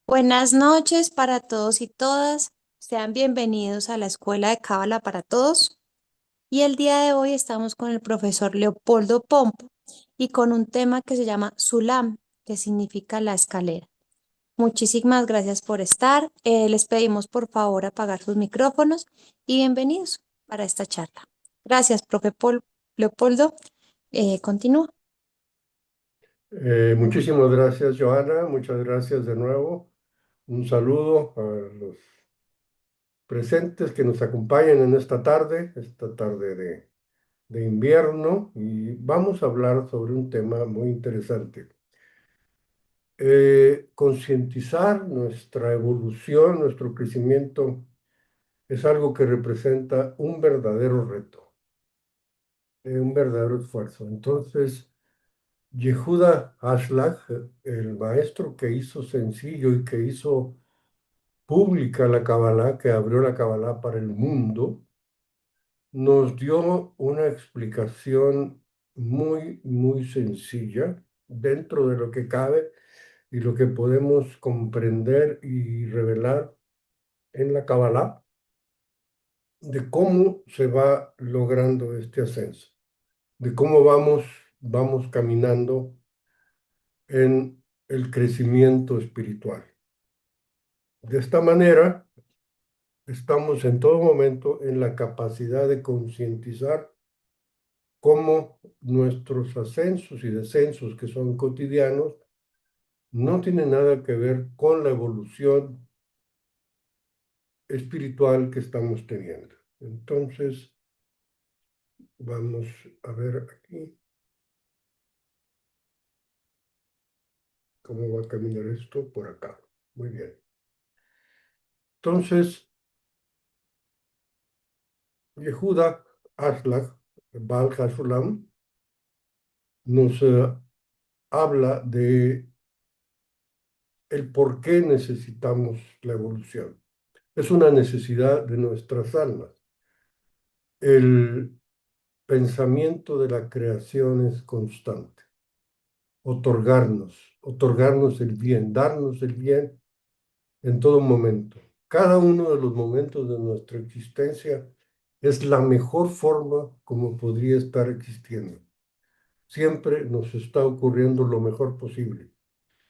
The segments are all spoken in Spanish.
Buenas noches para todos y todas. Sean bienvenidos a la Escuela de Cábala para Todos. Y el día de hoy estamos con el profesor Leopoldo Pompo y con un tema que se llama Sulam, que significa la escalera. Muchísimas gracias por estar. Les pedimos por favor apagar sus micrófonos y bienvenidos para esta charla. Gracias, Leopoldo. Continúa. Muchísimas gracias, Joana. Muchas gracias de nuevo. Un saludo a los presentes que nos acompañan en esta tarde de invierno, y vamos a hablar sobre un tema muy interesante. Concientizar nuestra evolución, nuestro crecimiento, es algo que representa un verdadero reto, un verdadero esfuerzo. Entonces, Yehuda Ashlag, el maestro que hizo sencillo y que hizo pública la Kabbalah, que abrió la Kabbalah para el mundo, nos dio una explicación muy sencilla dentro de lo que cabe y lo que podemos comprender y revelar en la Kabbalah, de cómo se va logrando este ascenso, de cómo vamos caminando en el crecimiento espiritual. De esta manera, estamos en todo momento en la capacidad de concientizar cómo nuestros ascensos y descensos, que son cotidianos, no tienen nada que ver con la evolución espiritual que estamos teniendo. Entonces, vamos a ver aquí cómo va a caminar esto por acá. Muy bien. Entonces, Yehuda Ashlag, Baal Hasulam, nos habla de el por qué necesitamos la evolución. Es una necesidad de nuestras almas. El pensamiento de la creación es constante. Otorgarnos el bien, darnos el bien en todo momento. Cada uno de los momentos de nuestra existencia es la mejor forma como podría estar existiendo. Siempre nos está ocurriendo lo mejor posible.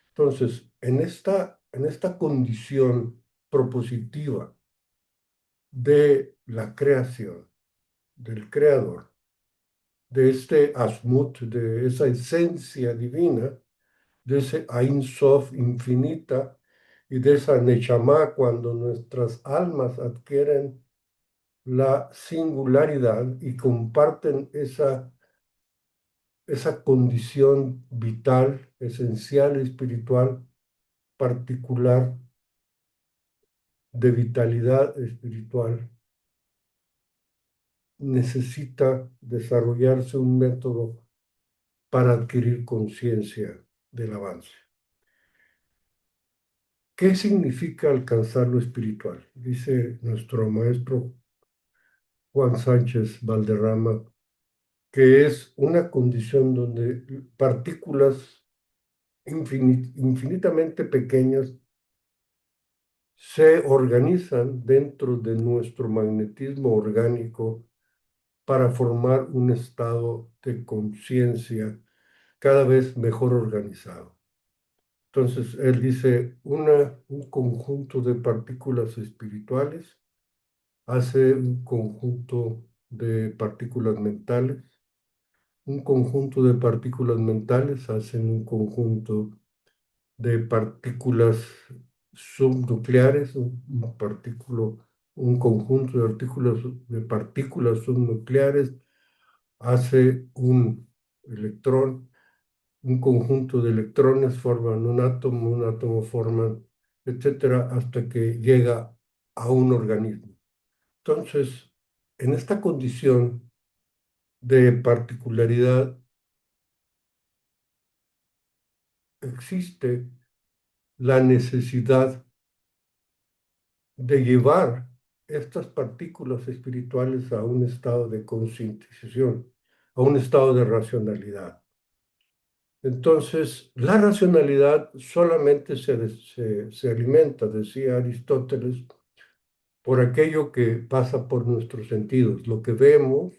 Entonces, en esta condición propositiva de la creación, del creador, de este Asmut, de esa esencia divina, de ese Ein Sof infinita y de esa Neshama, cuando nuestras almas adquieren la singularidad y comparten esa condición vital, esencial, espiritual, particular, de vitalidad espiritual, necesita desarrollarse un método para adquirir conciencia del avance. ¿Qué significa alcanzar lo espiritual? Dice nuestro maestro Juan Sánchez Valderrama, que es una condición donde partículas infinitamente pequeñas se organizan dentro de nuestro magnetismo orgánico para formar un estado de conciencia cada vez mejor organizado. Entonces, él dice, un conjunto de partículas espirituales hace un conjunto de partículas mentales, un conjunto de partículas mentales hacen un conjunto de partículas subnucleares, un conjunto de partículas subnucleares hace un electrón, un conjunto de electrones forman un átomo forman, etcétera, hasta que llega a un organismo. Entonces, en esta condición de particularidad existe la necesidad de llevar estas partículas espirituales a un estado de concientización, a un estado de racionalidad. Entonces, la racionalidad solamente se alimenta, decía Aristóteles, por aquello que pasa por nuestros sentidos, lo que vemos,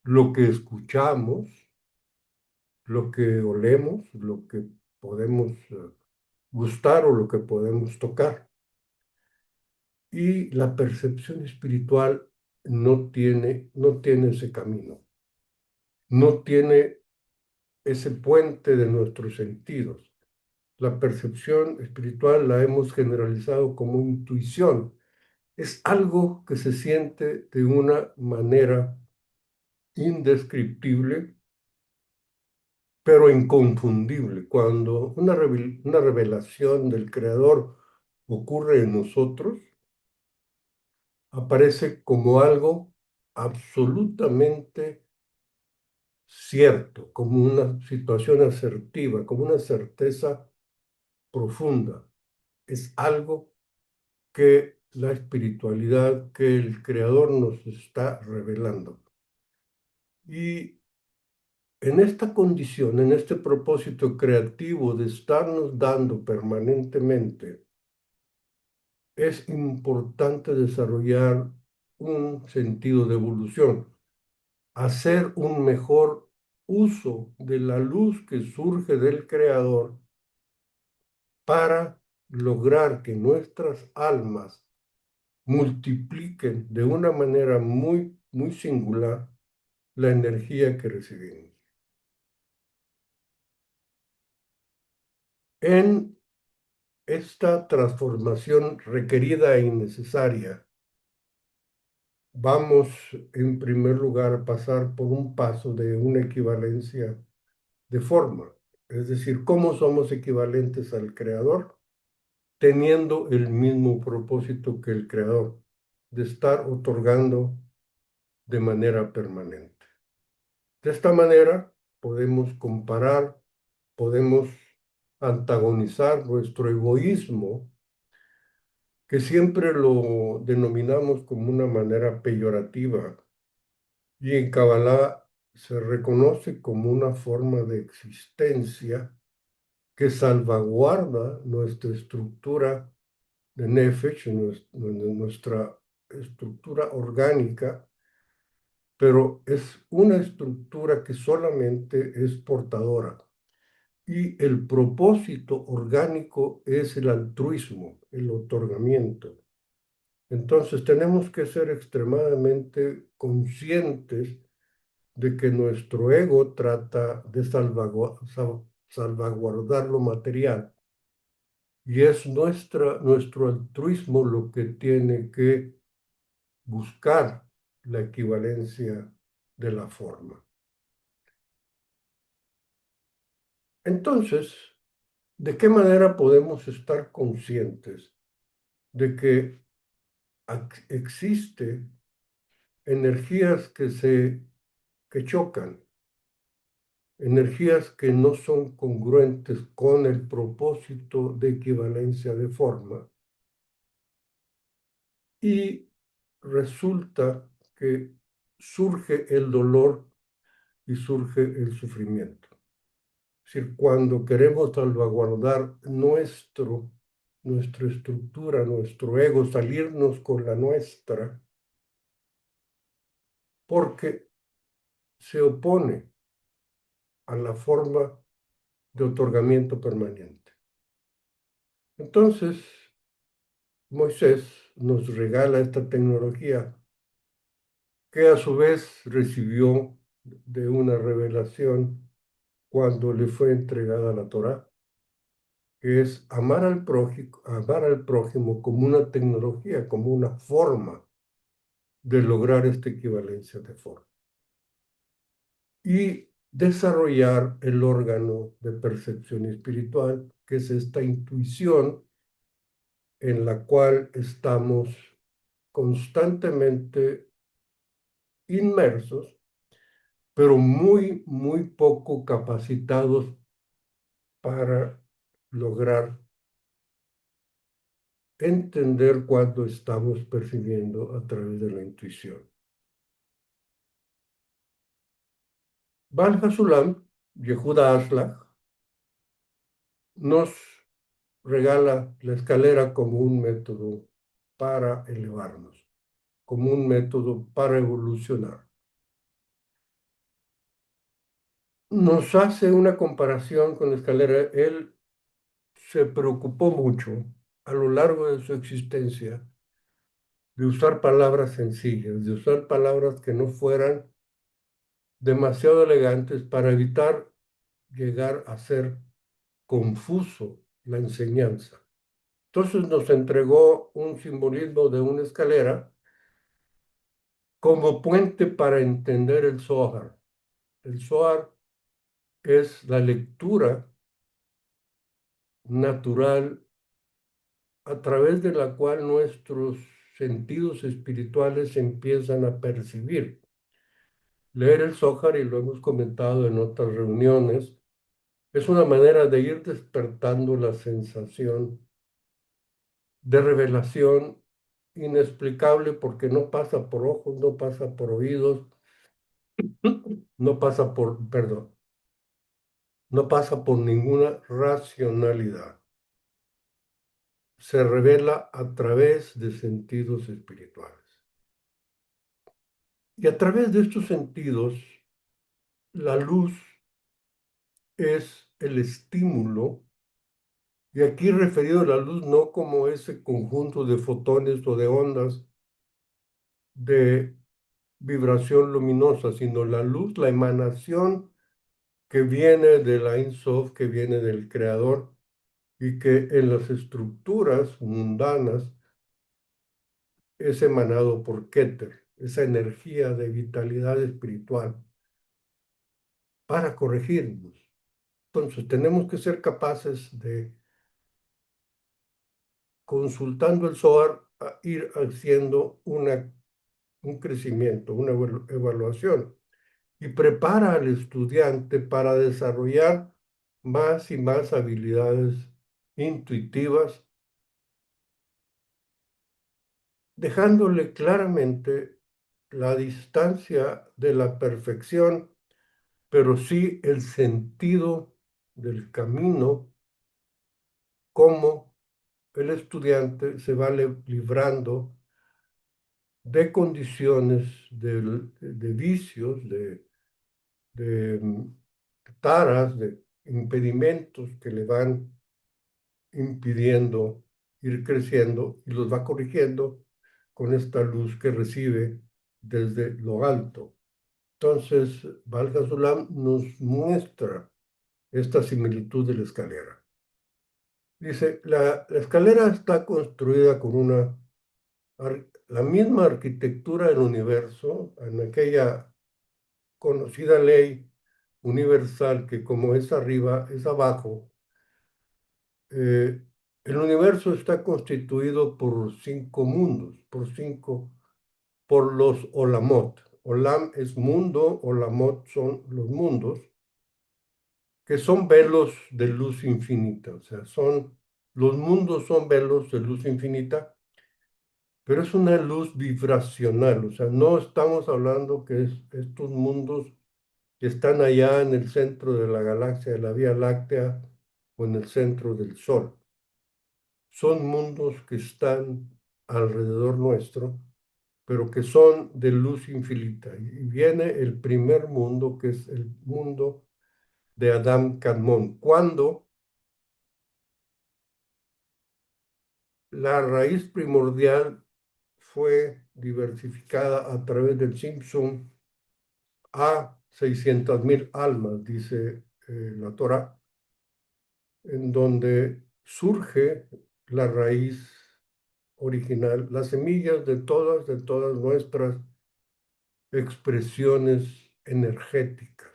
lo que escuchamos, lo que olemos, lo que podemos gustar o lo que podemos tocar. Y la percepción espiritual no tiene ese camino, no tiene ese puente de nuestros sentidos. La percepción espiritual la hemos generalizado como intuición. Es algo que se siente de una manera indescriptible, pero inconfundible. Cuando una revelación del Creador ocurre en nosotros, aparece como algo absolutamente cierto, como una situación asertiva, como una certeza profunda. Es algo que la espiritualidad, que el Creador nos está revelando. Y en esta condición, en este propósito creativo de estarnos dando permanentemente, es importante desarrollar un sentido de evolución, hacer un mejor uso de la luz que surge del Creador para lograr que nuestras almas multipliquen de una manera muy, muy singular la energía que recibimos. En esta transformación requerida e innecesaria, vamos en primer lugar a pasar por un paso de una equivalencia de forma, es decir, cómo somos equivalentes al Creador, teniendo el mismo propósito que el Creador, de estar otorgando de manera permanente. De esta manera podemos comparar, podemos antagonizar nuestro egoísmo, que siempre lo denominamos como una manera peyorativa, y en Kabbalah se reconoce como una forma de existencia que salvaguarda nuestra estructura de Nefesh, nuestra estructura orgánica, pero es una estructura que solamente es portadora. Y el propósito orgánico es el altruismo, el otorgamiento. Entonces tenemos que ser extremadamente conscientes de que nuestro ego trata de salvaguardar lo material, y es nuestro altruismo lo que tiene que buscar la equivalencia de la forma. Entonces, ¿de qué manera podemos estar conscientes de que existe energías que chocan, energías que no son congruentes con el propósito de equivalencia de forma, y resulta que surge el dolor y surge el sufrimiento? Es decir, cuando queremos salvaguardar nuestra estructura, nuestro ego, salirnos con la nuestra, porque se opone a la forma de otorgamiento permanente. Entonces, Moisés nos regala esta tecnología que a su vez recibió de una revelación cuando le fue entregada la Torá, que es amar al prójimo como una tecnología, como una forma de lograr esta equivalencia de forma. Y desarrollar el órgano de percepción espiritual, que es esta intuición en la cual estamos constantemente inmersos, pero muy, muy poco capacitados para lograr entender cuando estamos percibiendo a través de la intuición. Valja Sulam Yehuda Ashlag, nos regala la escalera como un método para elevarnos, como un método para evolucionar. Nos hace una comparación con la escalera. Él se preocupó mucho a lo largo de su existencia de usar palabras sencillas, de usar palabras que no fueran demasiado elegantes para evitar llegar a ser confuso la enseñanza. Entonces nos entregó un simbolismo de una escalera como puente para entender el Zohar. El Zohar es la lectura natural a través de la cual nuestros sentidos espirituales empiezan a percibir. Leer el Zohar, y lo hemos comentado en otras reuniones, es una manera de ir despertando la sensación de revelación inexplicable porque no pasa por ojos, no pasa por oídos, no pasa por, perdón, no pasa por ninguna racionalidad. Se revela a través de sentidos espirituales. Y a través de estos sentidos, la luz es el estímulo, y aquí referido a la luz no como ese conjunto de fotones o de ondas de vibración luminosa, sino la luz, la emanación que viene de la Ein Sof, que viene del Creador, y que en las estructuras mundanas es emanado por Keter, esa energía de vitalidad espiritual para corregirnos. Entonces tenemos que ser capaces de, consultando el Zohar, a ir haciendo un crecimiento, una evaluación, y prepara al estudiante para desarrollar más y más habilidades intuitivas, dejándole claramente la distancia de la perfección, pero sí el sentido del camino, cómo el estudiante se va librando de condiciones, de vicios, de taras, de impedimentos que le van impidiendo ir creciendo, y los va corrigiendo con esta luz que recibe desde lo alto. Entonces, Valga Sulam nos muestra esta similitud de la escalera. Dice, la escalera está construida con la misma arquitectura del universo, en aquella conocida ley universal que como es arriba, es abajo. Eh, el universo está constituido por 5 mundos, por los Olamot. Olam es mundo, Olamot son los mundos, que son velos de luz infinita. O sea, los mundos son velos de luz infinita, pero es una luz vibracional. O sea, no estamos hablando que estos mundos que están allá en el centro de la galaxia de la Vía Láctea o en el centro del Sol. Son mundos que están alrededor nuestro, pero que son de luz infinita. Y viene el primer mundo, que es el mundo de Adam Kadmon, cuando la raíz primordial fue diversificada a través del Simpson a 600.000 almas, dice la Torah, en donde surge la raíz original, las semillas de todas nuestras expresiones energéticas.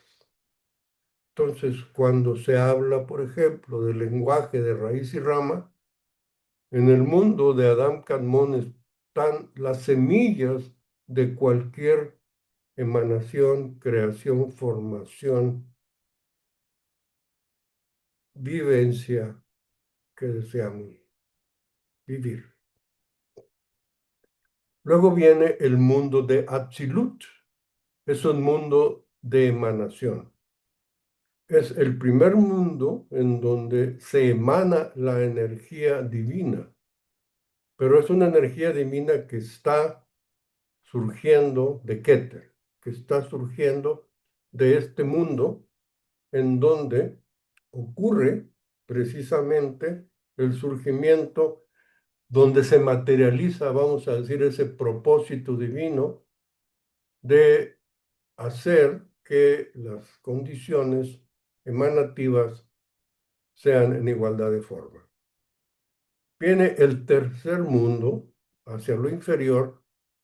Entonces, cuando se habla, por ejemplo, del lenguaje de raíz y rama, en el mundo de Adam Kadmon están las semillas de cualquier emanación, creación, formación, vivencia que deseamos vivir. Luego viene el mundo de Atzilut, es un mundo de emanación. es el primer mundo en donde se emana la energía divina, pero es una energía divina que está surgiendo de Keter, que está surgiendo de este mundo en donde ocurre precisamente el surgimiento, donde se materializa, vamos a decir, ese propósito divino de hacer que las condiciones emanativas sean en igualdad de forma. Viene el tercer mundo hacia lo inferior,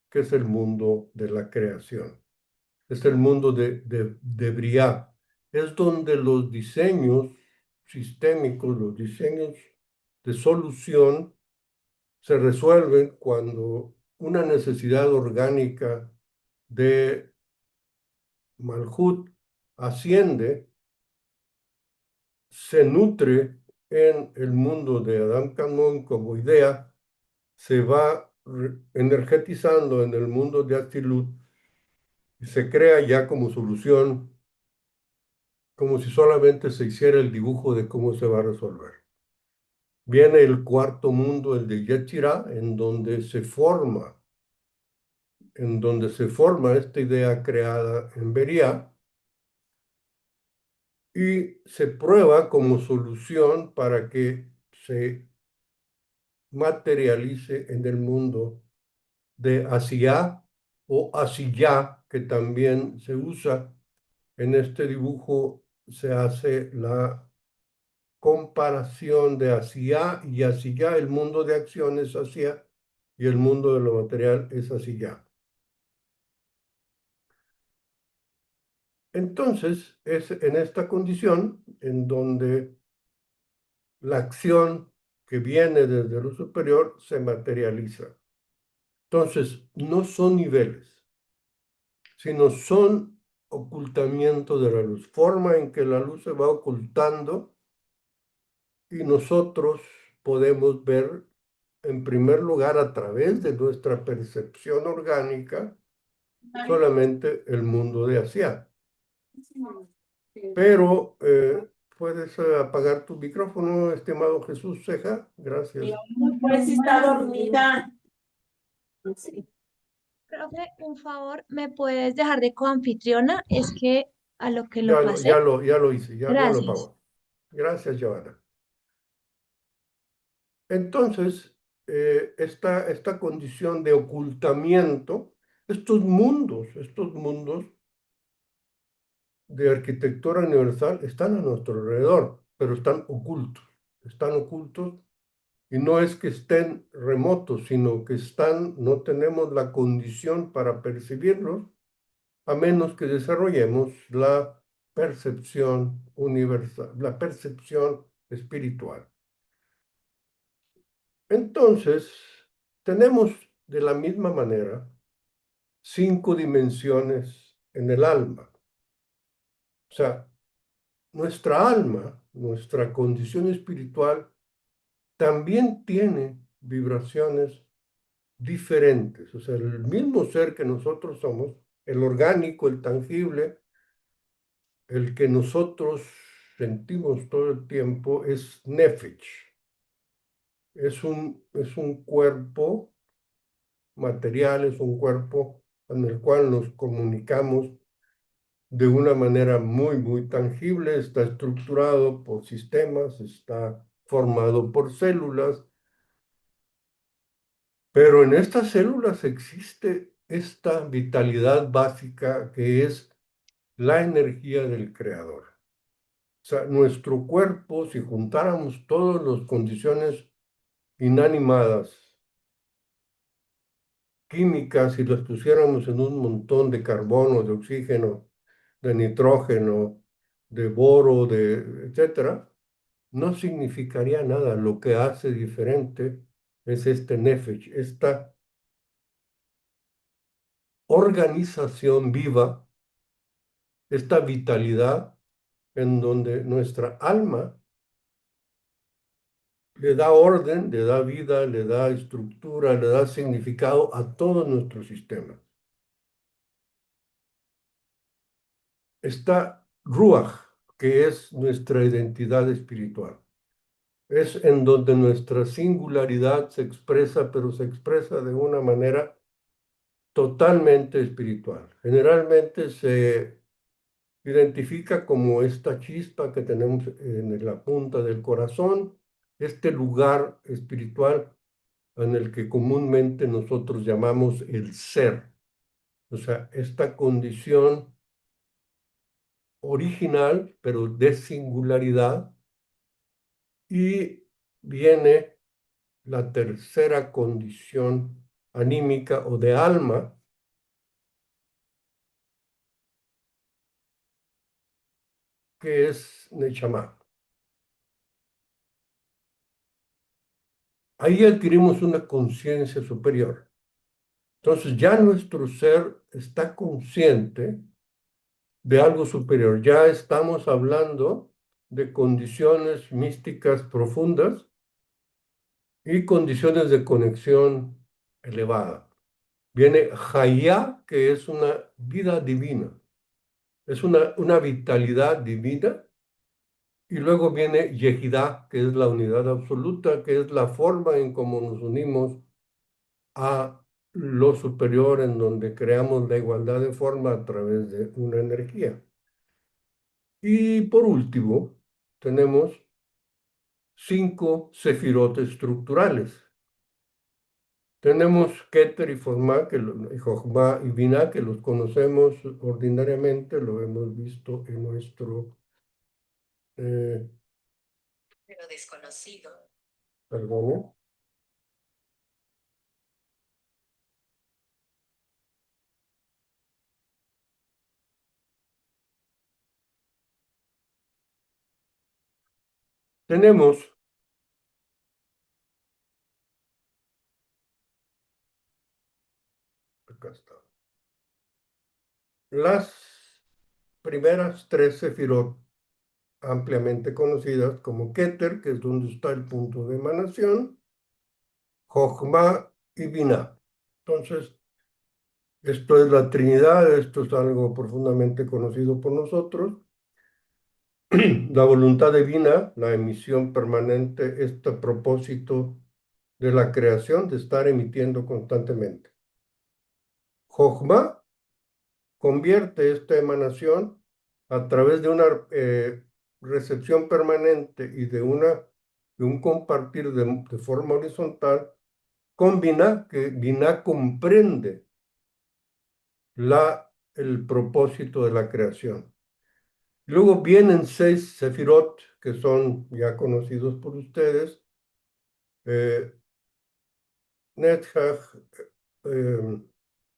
que es el mundo de la creación. Es el mundo de Briá. Es donde los diseños sistémicos, los diseños de solución se resuelven cuando una necesidad orgánica de Malhut asciende, se nutre en el mundo de Adam Kadmon como idea, se va energetizando en el mundo de Atzilut y se crea ya como solución, como si solamente se hiciera el dibujo de cómo se va a resolver. Viene el cuarto mundo, el de Yetzirah, en donde se forma esta idea creada en Beria y se prueba como solución para que se materialice en el mundo de Asiá o Asiyá, que también se usa. En este dibujo se hace la comparación de Asiá y Asiyá, el mundo de acción es Asiá y el mundo de lo material es Asiyá. Entonces, es en esta condición en donde la acción que viene desde lo superior se materializa. Entonces, no son niveles, sino son ocultamiento de la luz, forma en que la luz se va ocultando y nosotros podemos ver en primer lugar a través de nuestra percepción orgánica solamente el mundo de Asia. Pero puedes apagar tu micrófono, estimado Jesús Ceja. Gracias. Pues está dormida. Sí. Profe, un favor, ¿me puedes dejar de coanfitriona? Es que a lo que lo pasé. Ya lo hice, ya lo Gracias. pago. Gracias, Joana. Entonces, esta condición de ocultamiento, estos mundos de arquitectura universal están a nuestro alrededor, pero están ocultos y no es que estén remotos, sino que están, no tenemos la condición para percibirlos, a menos que desarrollemos la percepción universal, la percepción espiritual. Entonces, tenemos de la misma manera 5 dimensiones en el alma. O sea, nuestra alma, nuestra condición espiritual, también tiene vibraciones diferentes. O sea, el mismo ser que nosotros somos, el orgánico, el tangible, el que nosotros sentimos todo el tiempo, es Nefesh. Es un cuerpo material, es un cuerpo en el cual nos comunicamos de una manera muy, muy tangible, está estructurado por sistemas, está formado por células, pero en estas células existe esta vitalidad básica que es la energía del creador. O sea, nuestro cuerpo, si juntáramos todas las condiciones inanimadas, químicas, y las pusiéramos en un montón de carbono, de oxígeno, de nitrógeno, de boro, etcétera, no significaría nada. Lo que hace diferente es este nefesh, esta organización viva, esta vitalidad en donde nuestra alma le da orden, le da vida, le da estructura, le da significado a todo nuestro sistema. Está Ruach, que es nuestra identidad espiritual. Es en donde nuestra singularidad se expresa, pero se expresa de una manera totalmente espiritual. Generalmente se identifica como esta chispa que tenemos en la punta del corazón, este lugar espiritual en el que comúnmente nosotros llamamos el ser. O sea, esta condición original, pero de singularidad, y viene la tercera condición anímica o de alma, que es Neshama. Ahí adquirimos una conciencia superior. Entonces ya nuestro ser está consciente de algo superior. Ya estamos hablando de condiciones místicas profundas y condiciones de conexión elevada. Viene Hayá, que es una vida divina, es una vitalidad divina, y luego viene Yehidá, que es la unidad absoluta, que es la forma en cómo nos unimos a lo superior, en donde creamos la igualdad de forma a través de una energía. Y por último, tenemos 5 sefirot estructurales. Tenemos Keter y Formá, y Jochma y Binah, que los conocemos ordinariamente, lo hemos visto en nuestro, Pero desconocido. perdón, tenemos acá está, las primeras 3 sefirot ampliamente conocidas como Keter, que es donde está el punto de emanación, Jochma y Binah. Entonces, esto es la Trinidad, esto es algo profundamente conocido por nosotros. La voluntad divina, la emisión permanente, este propósito de la creación, de estar emitiendo constantemente. Jochma convierte esta emanación a través de una recepción permanente y de un compartir de forma horizontal con Binah, que Binah comprende el propósito de la creación. Luego vienen 6 sefirot que son ya conocidos por ustedes, Netzach,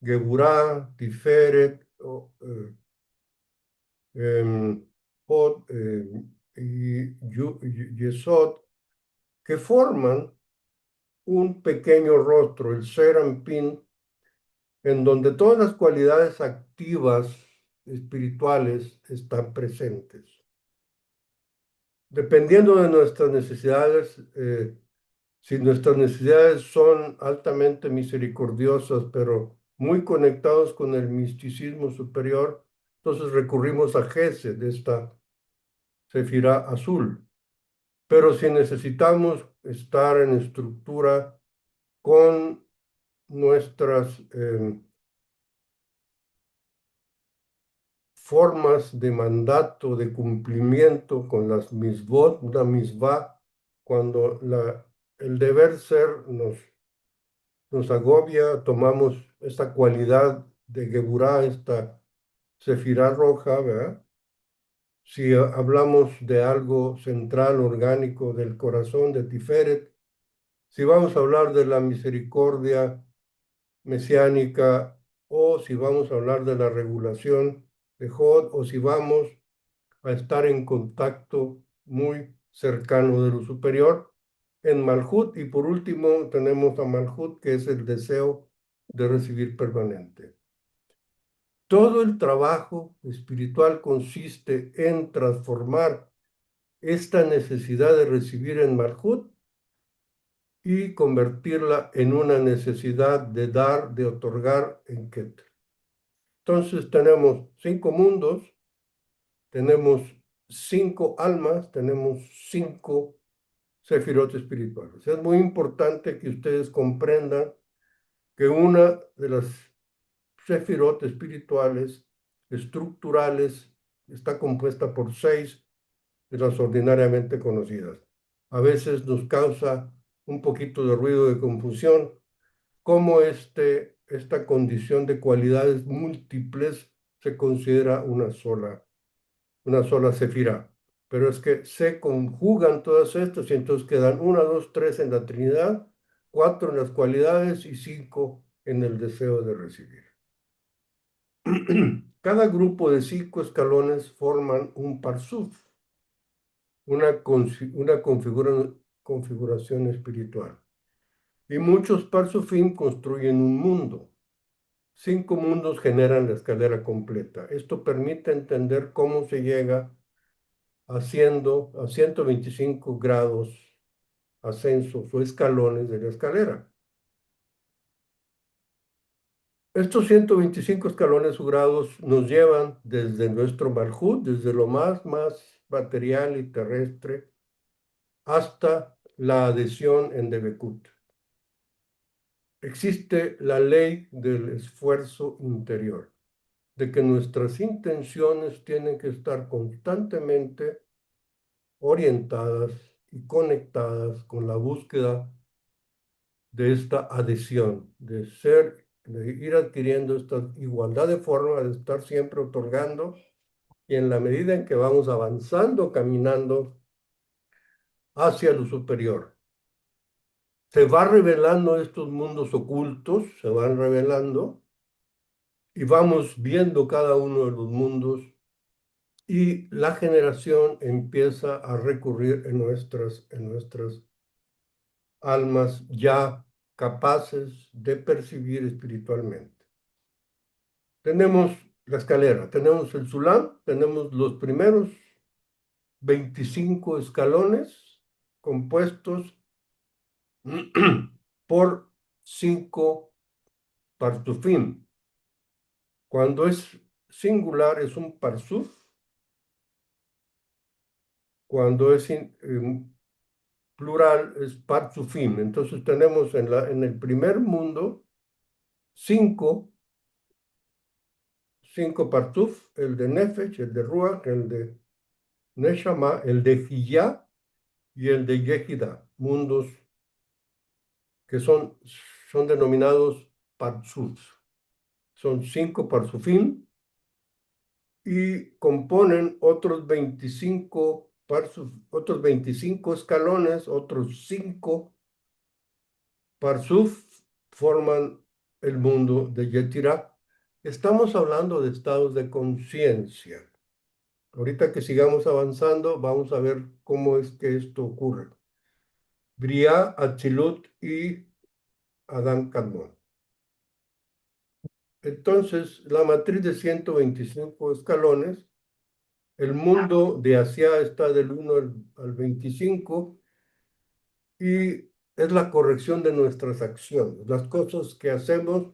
Geburah, Tiferet, Hod y Yesod, que forman un pequeño rostro, el Serampín, en donde todas las cualidades activas espirituales están presentes. Dependiendo de nuestras necesidades, si nuestras necesidades son altamente misericordiosas, pero muy conectados con el misticismo superior, entonces recurrimos a Gesed, de esta Sefirá azul. Pero si necesitamos estar en estructura con nuestras formas de mandato, de cumplimiento, con las misbot, una misbah, cuando el deber ser nos agobia, tomamos esta cualidad de Geburah, esta Sefirá roja, ¿verdad? Si hablamos de algo central, orgánico, del corazón de Tiferet, si vamos a hablar de la misericordia mesiánica, o si vamos a hablar de la regulación de Jod, o si vamos a estar en contacto muy cercano de lo superior, en Malhut. Y por último tenemos a Malhut, que es el deseo de recibir permanente. Todo el trabajo espiritual consiste en transformar esta necesidad de recibir en Malhut y convertirla en una necesidad de dar, de otorgar en Keter. Entonces tenemos 5 mundos, tenemos 5 almas, tenemos 5 sefirot espirituales. Es muy importante que ustedes comprendan que una de las sefirot espirituales estructurales está compuesta por 6 de las ordinariamente conocidas. A veces nos causa un poquito de ruido de confusión cómo esta condición de cualidades múltiples se considera una sola sefirá. Pero es que se conjugan todas estas y entonces quedan 1, 2, 3 en la Trinidad, 4 en las cualidades y 5 en el deseo de recibir. Cada grupo de 5 escalones forman un parsuf, una configuración espiritual. Y muchos parsufim construyen un mundo. 5 mundos generan la escalera completa. Esto permite entender cómo se llega haciendo a 125 grados ascensos o escalones de la escalera. Estos 125 escalones o grados nos llevan desde nuestro Malhut, desde lo más material y terrestre, hasta la adhesión en Debekut. Existe la ley del esfuerzo interior, de que nuestras intenciones tienen que estar constantemente orientadas y conectadas con la búsqueda de esta adhesión, de ir adquiriendo esta igualdad de forma, de estar siempre otorgando, y en la medida en que vamos avanzando, caminando hacia lo superior, se va revelando estos mundos ocultos, se van revelando, y vamos viendo cada uno de los mundos, y la generación empieza a recurrir en nuestras almas ya capaces de percibir espiritualmente. Tenemos la escalera, tenemos el Sulam, tenemos los primeros 25 escalones compuestos por 5 partufim. Cuando es singular es un parsuf, cuando es plural es parsufim. Entonces tenemos en el primer mundo 5 partuf, el de Nefesh, el de Ruach, el de Neshama, el de Hiyá y el de Yehida, mundos que son denominados parsuf. Son 5 parsufim y componen otros 25 otros 25 escalones, otros 5 parsuf forman el mundo de Yetirá. Estamos hablando de estados de conciencia. Ahorita que sigamos avanzando, vamos a ver cómo es que esto ocurre. Briá, Atzilut y Adán Kadmon. Entonces, la matriz de 125 escalones, el mundo de Asia está del 1 al 25 y es la corrección de nuestras acciones, las cosas que hacemos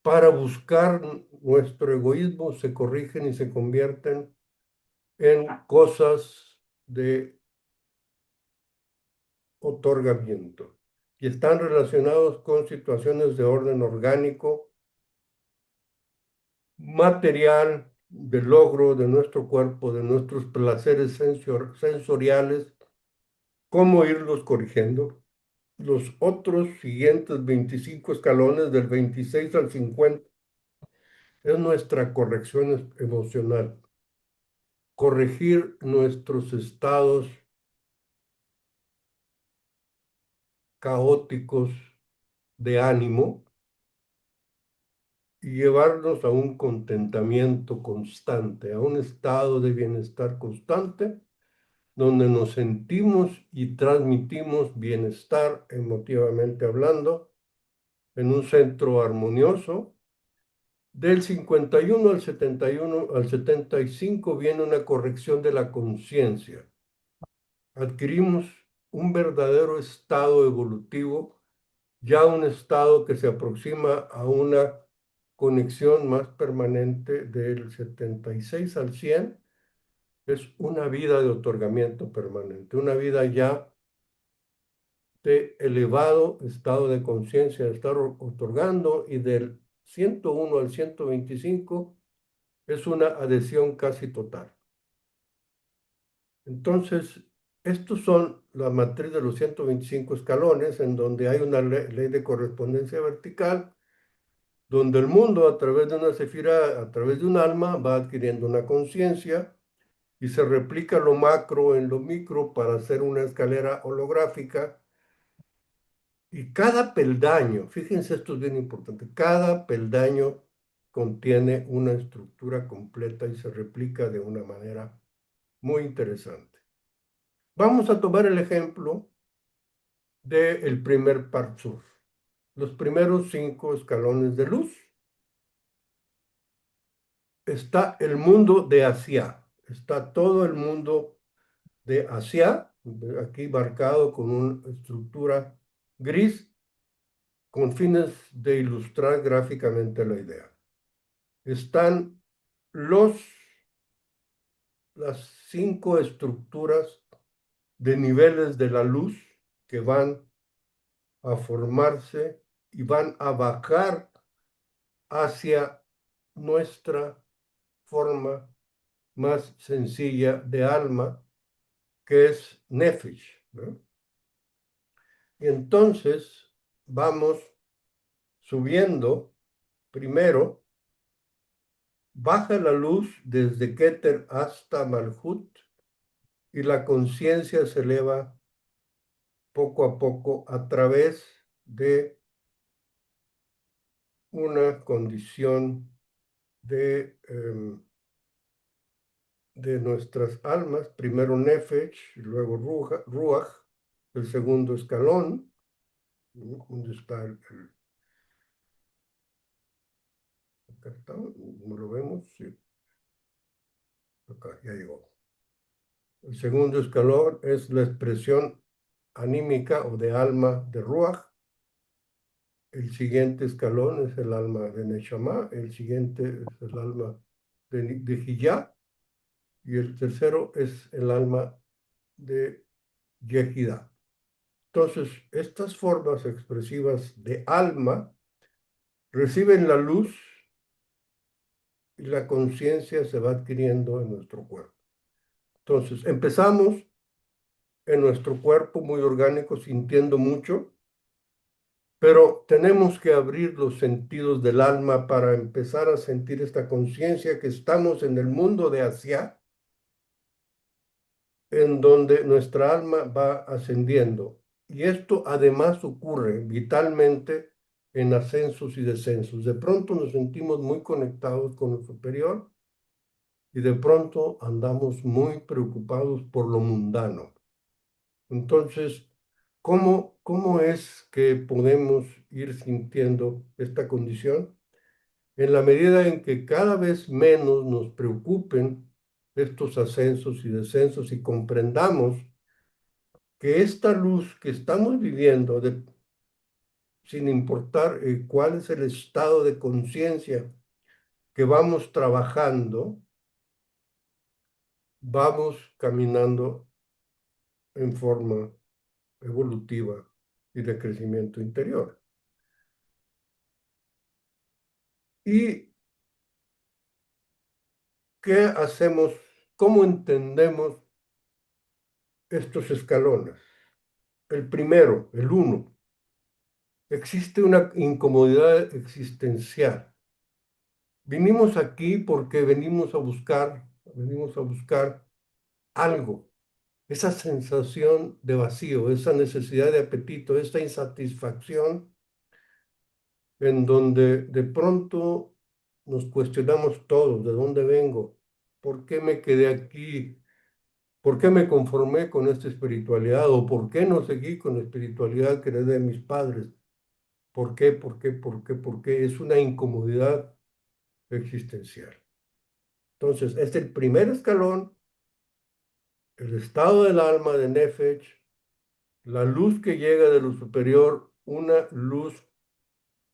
para buscar nuestro egoísmo se corrigen y se convierten en cosas de otorgamiento y están relacionados con situaciones de orden orgánico, material, de logro de nuestro cuerpo, de nuestros placeres sensoriales, cómo irlos corrigiendo. Los otros siguientes 25 escalones, del 26 al 50, es nuestra corrección emocional. Corregir nuestros estados caóticos de ánimo y llevarnos a un contentamiento constante, a un estado de bienestar constante, donde nos sentimos y transmitimos bienestar emotivamente hablando, en un centro armonioso. Del 51 al 71 al 75 viene una corrección de la conciencia. Adquirimos un verdadero estado evolutivo, ya un estado que se aproxima a una conexión más permanente del 76 al 100 es una vida de otorgamiento permanente, una vida ya de elevado estado de conciencia, de estar otorgando, y del 101 al 125 es una adhesión casi total. Entonces, estos son la matriz de los 125 escalones, en donde hay una ley de correspondencia vertical, donde el mundo a través de una sefira, a través de un alma, va adquiriendo una conciencia y se replica lo macro en lo micro para hacer una escalera holográfica. Y cada peldaño, fíjense, esto es bien importante, cada peldaño contiene una estructura completa y se replica de una manera muy interesante. Vamos a tomar el ejemplo del primer Partzur, los primeros 5 escalones de luz. Está el mundo de Asia, está todo el mundo de Asia, aquí marcado con una estructura gris, con fines de ilustrar gráficamente la idea. Están las 5 estructuras de niveles de la luz que van a formarse y van a bajar hacia nuestra forma más sencilla de alma, que es Nefesh, ¿no? Y entonces vamos subiendo. Primero, baja la luz desde Keter hasta Malhut y la conciencia se eleva poco a poco a través de una condición de nuestras almas, primero Nefesh, luego Ruach, el segundo escalón. ¿Dónde está acá está? ¿No lo vemos? Sí. Acá, ya llegó. El segundo escalón es la expresión anímica o de alma de Ruach. El siguiente escalón es el alma de Neshama. El siguiente es el alma de Hiyah. Y el tercero es el alma de Yehida. Entonces, estas formas expresivas de alma reciben la luz y la conciencia se va adquiriendo en nuestro cuerpo. Entonces, empezamos en nuestro cuerpo muy orgánico, sintiendo mucho, pero tenemos que abrir los sentidos del alma para empezar a sentir esta conciencia que estamos en el mundo de Asia, en donde nuestra alma va ascendiendo. Y esto además ocurre vitalmente en ascensos y descensos. De pronto nos sentimos muy conectados con lo superior y de pronto andamos muy preocupados por lo mundano. Entonces, ¿cómo es que podemos ir sintiendo esta condición? En la medida en que cada vez menos nos preocupen estos ascensos y descensos y comprendamos que esta luz que estamos viviendo, sin importar cuál es el estado de conciencia que vamos trabajando, vamos caminando en forma evolutiva y de crecimiento interior. ¿Y qué hacemos? ¿Cómo entendemos estos escalones? El primero, el 1, existe una incomodidad existencial. Vinimos aquí porque venimos a buscar algo, esa sensación de vacío, esa necesidad de apetito, esta insatisfacción en donde de pronto nos cuestionamos todos, ¿de dónde vengo? ¿Por qué me quedé aquí? ¿Por qué me conformé con esta espiritualidad? ¿O por qué no seguí con la espiritualidad que heredé de mis padres? ¿Por qué? ¿Por qué? ¿Por qué? ¿Por qué? Es una incomodidad existencial. Entonces, es el primer escalón, el estado del alma de Nefesh, la luz que llega de lo superior, una luz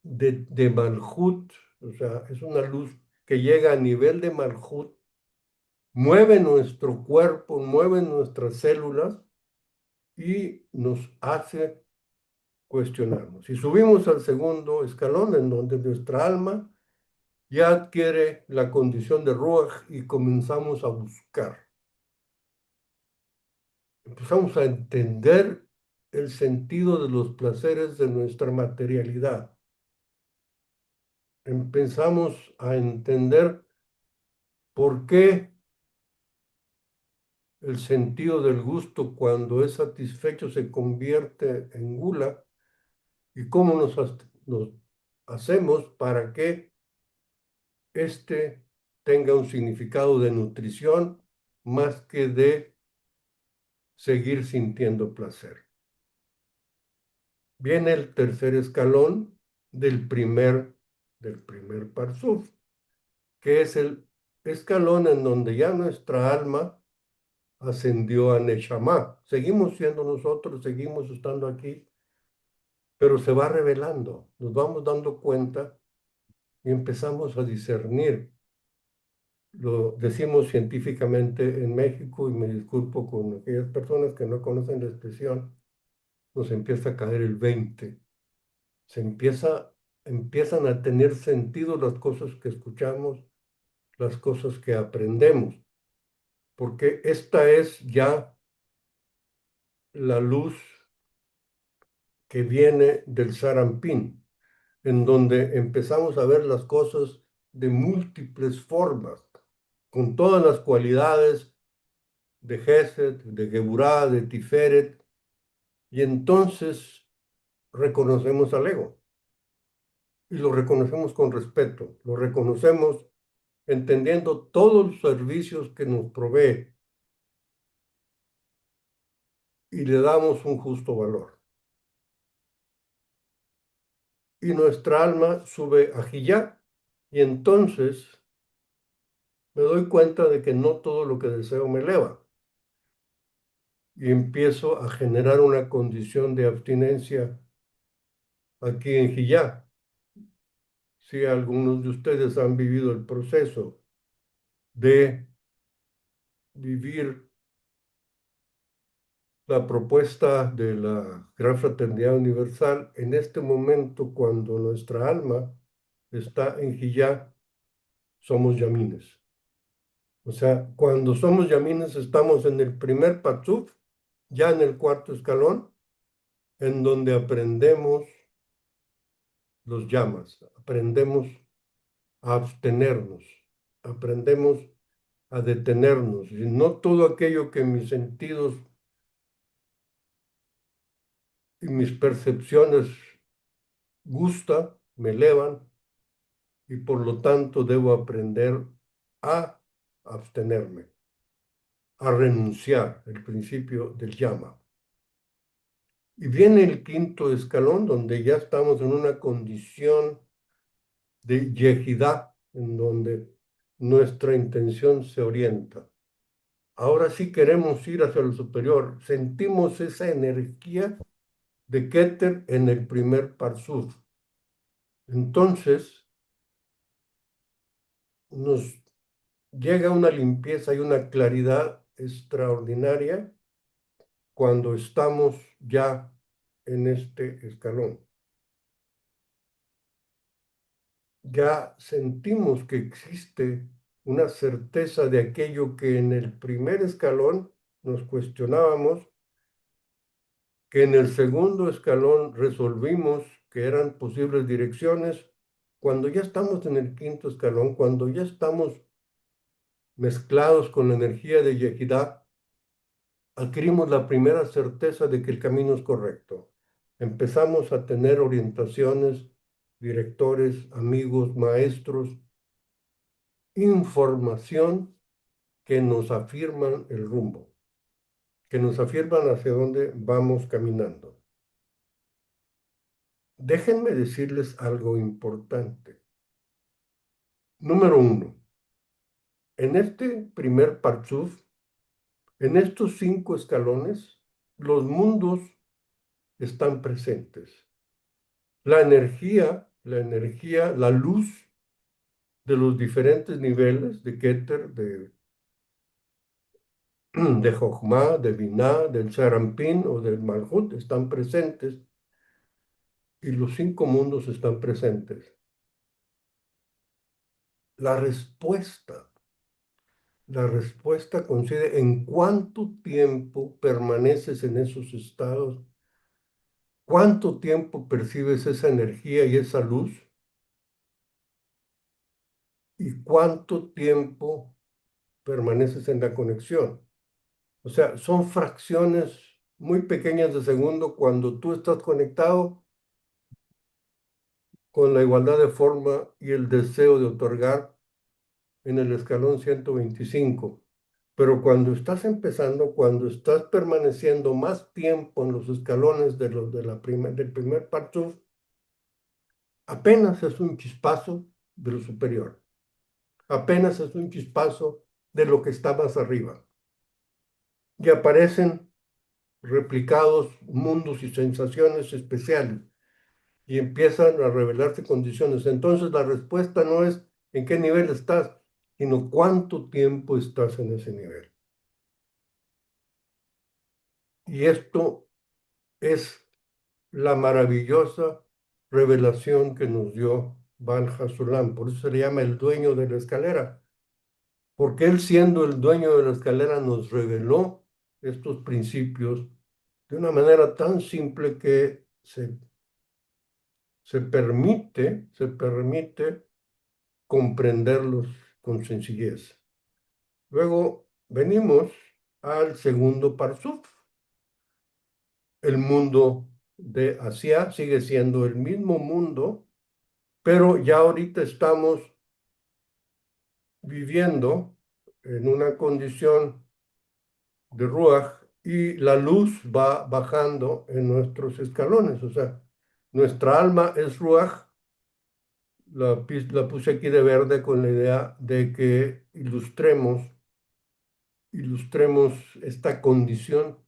de Malhut, o sea, es una luz que llega a nivel de Malhut, mueve nuestro cuerpo, mueve nuestras células y nos hace cuestionarnos. Y subimos al segundo escalón, en donde nuestra alma ya adquiere la condición de Ruach y comenzamos a buscar. Empezamos a entender el sentido de los placeres de nuestra materialidad. Empezamos a entender por qué el sentido del gusto, cuando es satisfecho, se convierte en gula, y cómo nos hacemos para que éste tenga un significado de nutrición más que de seguir sintiendo placer. Viene el tercer escalón del primer Parsuf, que es el escalón en donde ya nuestra alma ascendió a Neshama. Seguimos siendo nosotros, seguimos estando aquí, pero se va revelando, nos vamos dando cuenta y empezamos a discernir. Lo decimos científicamente en México, y me disculpo con aquellas personas que no conocen la expresión, nos empieza a caer el 20. Empiezan a tener sentido las cosas que escuchamos, las cosas que aprendemos, porque esta es ya la luz que viene del Sarampín, en donde empezamos a ver las cosas de múltiples formas, con todas las cualidades de Gesed, de Geburá, de Tiferet, y entonces reconocemos al ego, y lo reconocemos con respeto, lo reconocemos entendiendo todos los servicios que nos provee, y le damos un justo valor. Y nuestra alma sube a Jiyá, y entonces me doy cuenta de que no todo lo que deseo me eleva, y empiezo a generar una condición de abstinencia aquí en Jiyá. Si algunos de ustedes han vivido el proceso de vivir la propuesta de la Gran Fraternidad Universal, en este momento, cuando nuestra alma está en Jiyá, somos yamines. O sea, cuando somos yamines estamos en el primer patzuf, ya en el cuarto escalón, en donde aprendemos los llamas, aprendemos a abstenernos, aprendemos a detenernos, y no todo aquello que mis sentidos y mis percepciones gusta, me elevan, y por lo tanto debo aprender a abstenerme, a renunciar, el principio del llama. Y viene el quinto escalón, donde ya estamos en una condición de yejidá, en donde nuestra intención se orienta. Ahora sí queremos ir hacia lo superior. Sentimos esa energía de Keter en el primer Parsuf. Entonces nos llega una limpieza y una claridad extraordinaria cuando estamos ya en este escalón. Ya sentimos que existe una certeza de aquello que en el primer escalón nos cuestionábamos, que en el segundo escalón resolvimos que eran posibles direcciones. Cuando ya estamos en el quinto escalón, cuando ya estamos mezclados con la energía de Yehidá, adquirimos la primera certeza de que el camino es correcto. Empezamos a tener orientaciones, directores, amigos, maestros, información que nos afirman el rumbo, que nos afirman hacia dónde vamos caminando. Déjenme decirles algo importante. Número uno, en este primer Partzuf, en estos 5 escalones, los mundos están presentes. La energía, la luz de los diferentes niveles de Keter, de Jochma, de Binah, del Serampín o del Malhut están presentes y los 5 mundos están presentes. La respuesta, la respuesta consiste en cuánto tiempo permaneces en esos estados, cuánto tiempo percibes esa energía y esa luz y cuánto tiempo permaneces en la conexión. O sea, son fracciones muy pequeñas de segundo cuando tú estás conectado con la igualdad de forma y el deseo de otorgar en el escalón 125. Pero cuando estás empezando, cuando estás permaneciendo más tiempo en los escalones del primer Partzuf, apenas es un chispazo de lo superior, apenas es un chispazo de lo que está más arriba. Y aparecen replicados mundos y sensaciones especiales y empiezan a revelarse condiciones. Entonces la respuesta no es en qué nivel estás, sino cuánto tiempo estás en ese nivel. Y esto es la maravillosa revelación que nos dio Van Hasulam. Por eso se le llama el dueño de la escalera, porque él siendo el dueño de la escalera nos reveló estos principios de una manera tan simple que se permite comprenderlos con sencillez. Luego venimos al segundo Parsuf. El mundo de Asia sigue siendo el mismo mundo, pero ya ahorita estamos viviendo en una condición de Ruach y la luz va bajando en nuestros escalones. O sea, nuestra alma es Ruach. La puse aquí de verde con la idea de que ilustremos esta condición,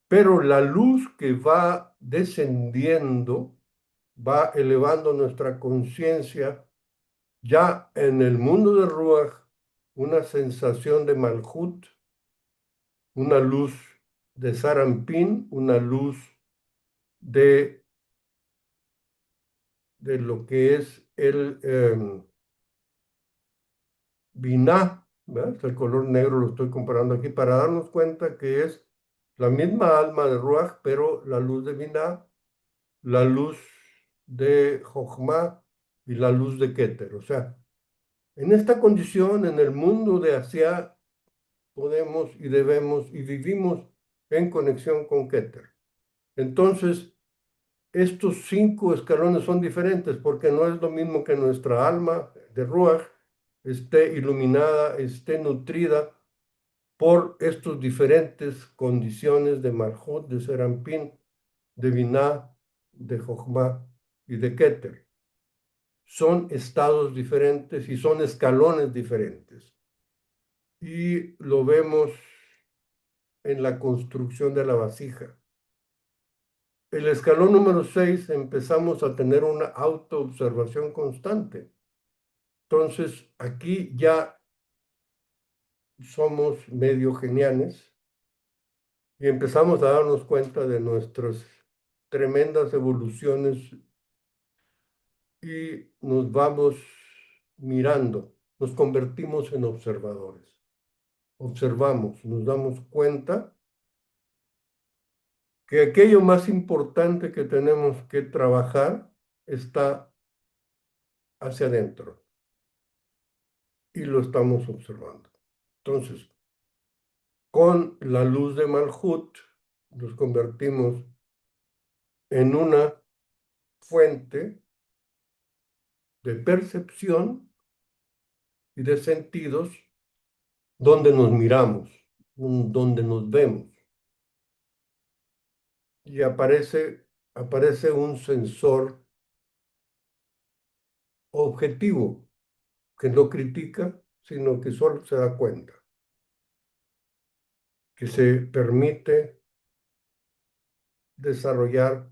pero la luz que va descendiendo, va elevando nuestra conciencia, ya en el mundo de Ruach, una sensación de Malhut, una luz de Sarampín, una luz de, de lo que es el Binah, ¿verdad? El color negro lo estoy comparando aquí para darnos cuenta que es la misma alma de Ruach, pero la luz de Binah, la luz de Jochma y la luz de Keter. O sea, en esta condición, en el mundo de Asia, podemos y debemos y vivimos en conexión con Keter. Entonces, estos 5 escalones son diferentes porque no es lo mismo que nuestra alma de Ruach esté iluminada, esté nutrida por estas diferentes condiciones de Malhut, de Serampín, de Binah, de Jochma y de Keter. Son estados diferentes y son escalones diferentes. Y lo vemos en la construcción de la vasija. El escalón número 6 empezamos a tener una autoobservación constante. Entonces, aquí ya somos medio genianes y empezamos a darnos cuenta de nuestras tremendas evoluciones y nos vamos mirando, nos convertimos en observadores. Observamos, nos damos cuenta que aquello más importante que tenemos que trabajar está hacia adentro y lo estamos observando. Entonces, con la luz de Malhut nos convertimos en una fuente de percepción y de sentidos donde nos miramos, donde nos vemos. Y aparece un sensor objetivo que no critica, sino que solo se da cuenta, que se permite desarrollar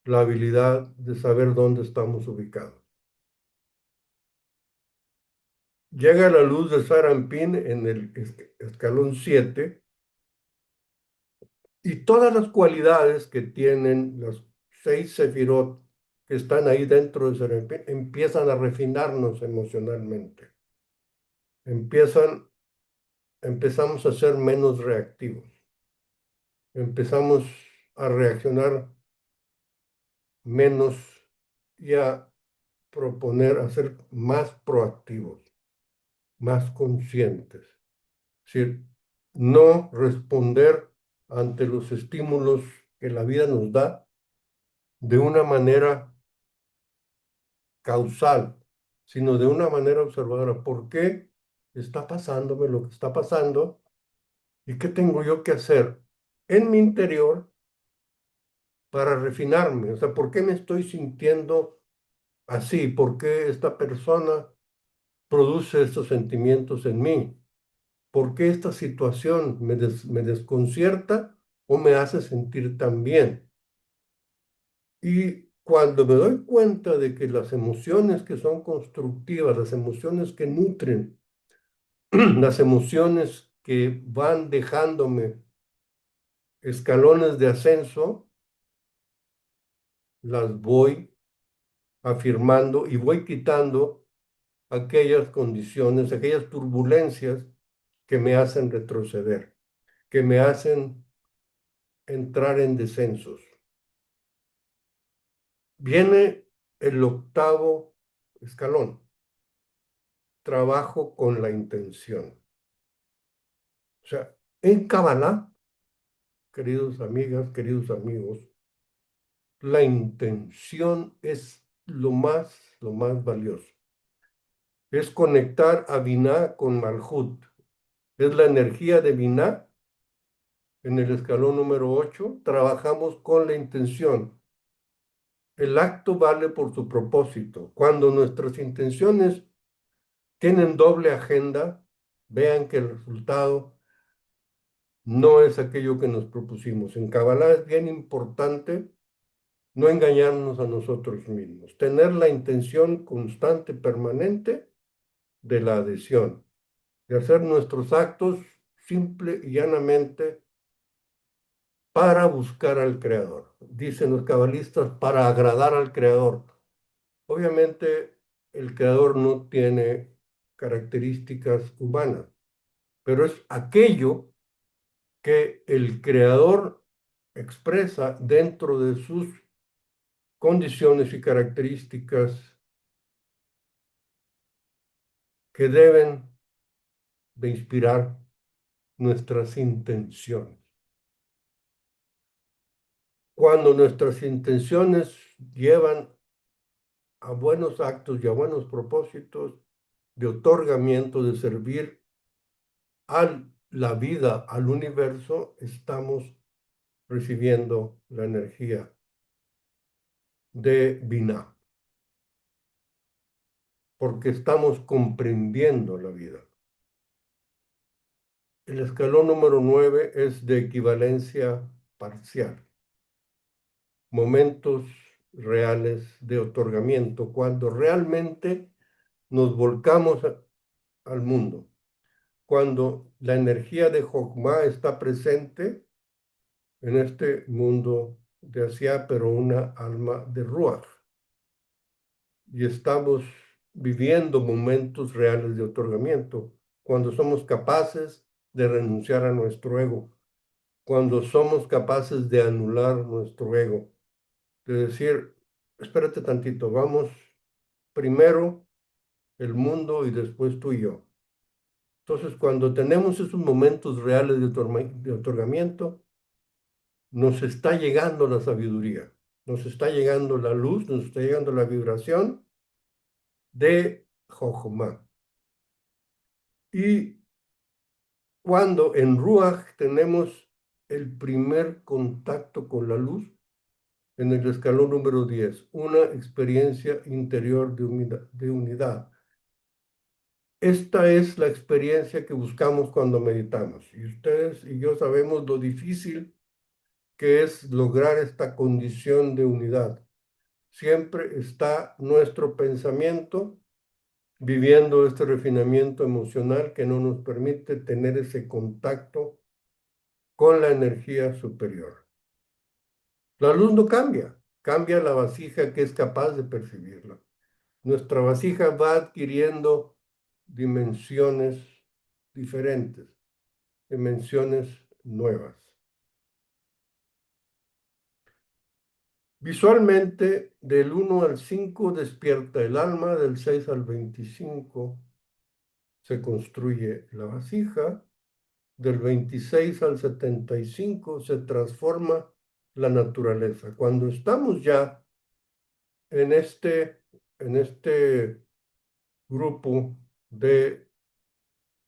la habilidad de saber dónde estamos ubicados. llega la luz de Sarampín en el escalón 7 y todas las cualidades que tienen las 6 sefirot que están ahí dentro de Sarampín empiezan a refinarnos emocionalmente. Empezamos a ser menos reactivos. Empezamos a reaccionar menos y a proponer, a ser más proactivos, más conscientes. Es decir, no responder ante los estímulos que la vida nos da de una manera causal, sino de una manera observadora. ¿Por qué está pasándome lo que está pasando? ¿Y qué tengo yo que hacer en mi interior para refinarme? O sea, ¿por qué me estoy sintiendo así? ¿Por qué esta persona produce estos sentimientos en mí? ¿Por qué esta situación me desconcierta o me hace sentir tan bien? Y cuando me doy cuenta de que las emociones que son constructivas, las emociones que nutren, las emociones que van dejándome escalones de ascenso, las voy afirmando y voy quitando aquellas condiciones, aquellas turbulencias que me hacen retroceder, que me hacen entrar en descensos. Viene el octavo escalón, trabajo con la intención. O sea, en Kabbalah, queridos amigas, queridos amigos, la intención es lo más valioso. Es conectar a Binah con Malhut. Es la energía de Binah. En el escalón número 8, trabajamos con la intención. El acto vale por su propósito. Cuando nuestras intenciones tienen doble agenda, vean que el resultado no es aquello que nos propusimos. En Kabbalah es bien importante no engañarnos a nosotros mismos, tener la intención constante, permanente de la adhesión, de hacer nuestros actos simple y llanamente para buscar al Creador. Dicen los cabalistas, para agradar al Creador. Obviamente, el Creador no tiene características humanas, pero es aquello que el Creador expresa dentro de sus condiciones y características que deben de inspirar nuestras intenciones. Cuando nuestras intenciones llevan a buenos actos y a buenos propósitos de otorgamiento, de servir a la vida, al universo, estamos recibiendo la energía de Binah, porque estamos comprendiendo la vida. El escalón número 9 es de equivalencia parcial, momentos reales de otorgamiento, cuando realmente nos volcamos al mundo, cuando la energía de Jokmah está presente en este mundo de Asia, pero una alma de Ruach. Y estamos viviendo momentos reales de otorgamiento, cuando somos capaces de renunciar a nuestro ego, cuando somos capaces de anular nuestro ego, de decir, espérate tantito, vamos primero el mundo y después tú y yo. Entonces, cuando tenemos esos momentos reales de otorgamiento, nos está llegando la sabiduría, nos está llegando la luz, nos está llegando la vibración de Jochma. Y cuando en Ruach tenemos el primer contacto con la luz, en el escalón número 10, una experiencia interior de unidad. Esta es la experiencia que buscamos cuando meditamos. Y ustedes y yo sabemos lo difícil que es lograr esta condición de unidad. Siempre está nuestro pensamiento viviendo este refinamiento emocional que no nos permite tener ese contacto con la energía superior. La luz no cambia, cambia la vasija que es capaz de percibirla. Nuestra vasija va adquiriendo dimensiones diferentes, dimensiones nuevas. Visualmente, del 1 al 5 despierta el alma, del 6 al 25 se construye la vasija, del 26 al 75 se transforma la naturaleza. Cuando estamos ya en este grupo de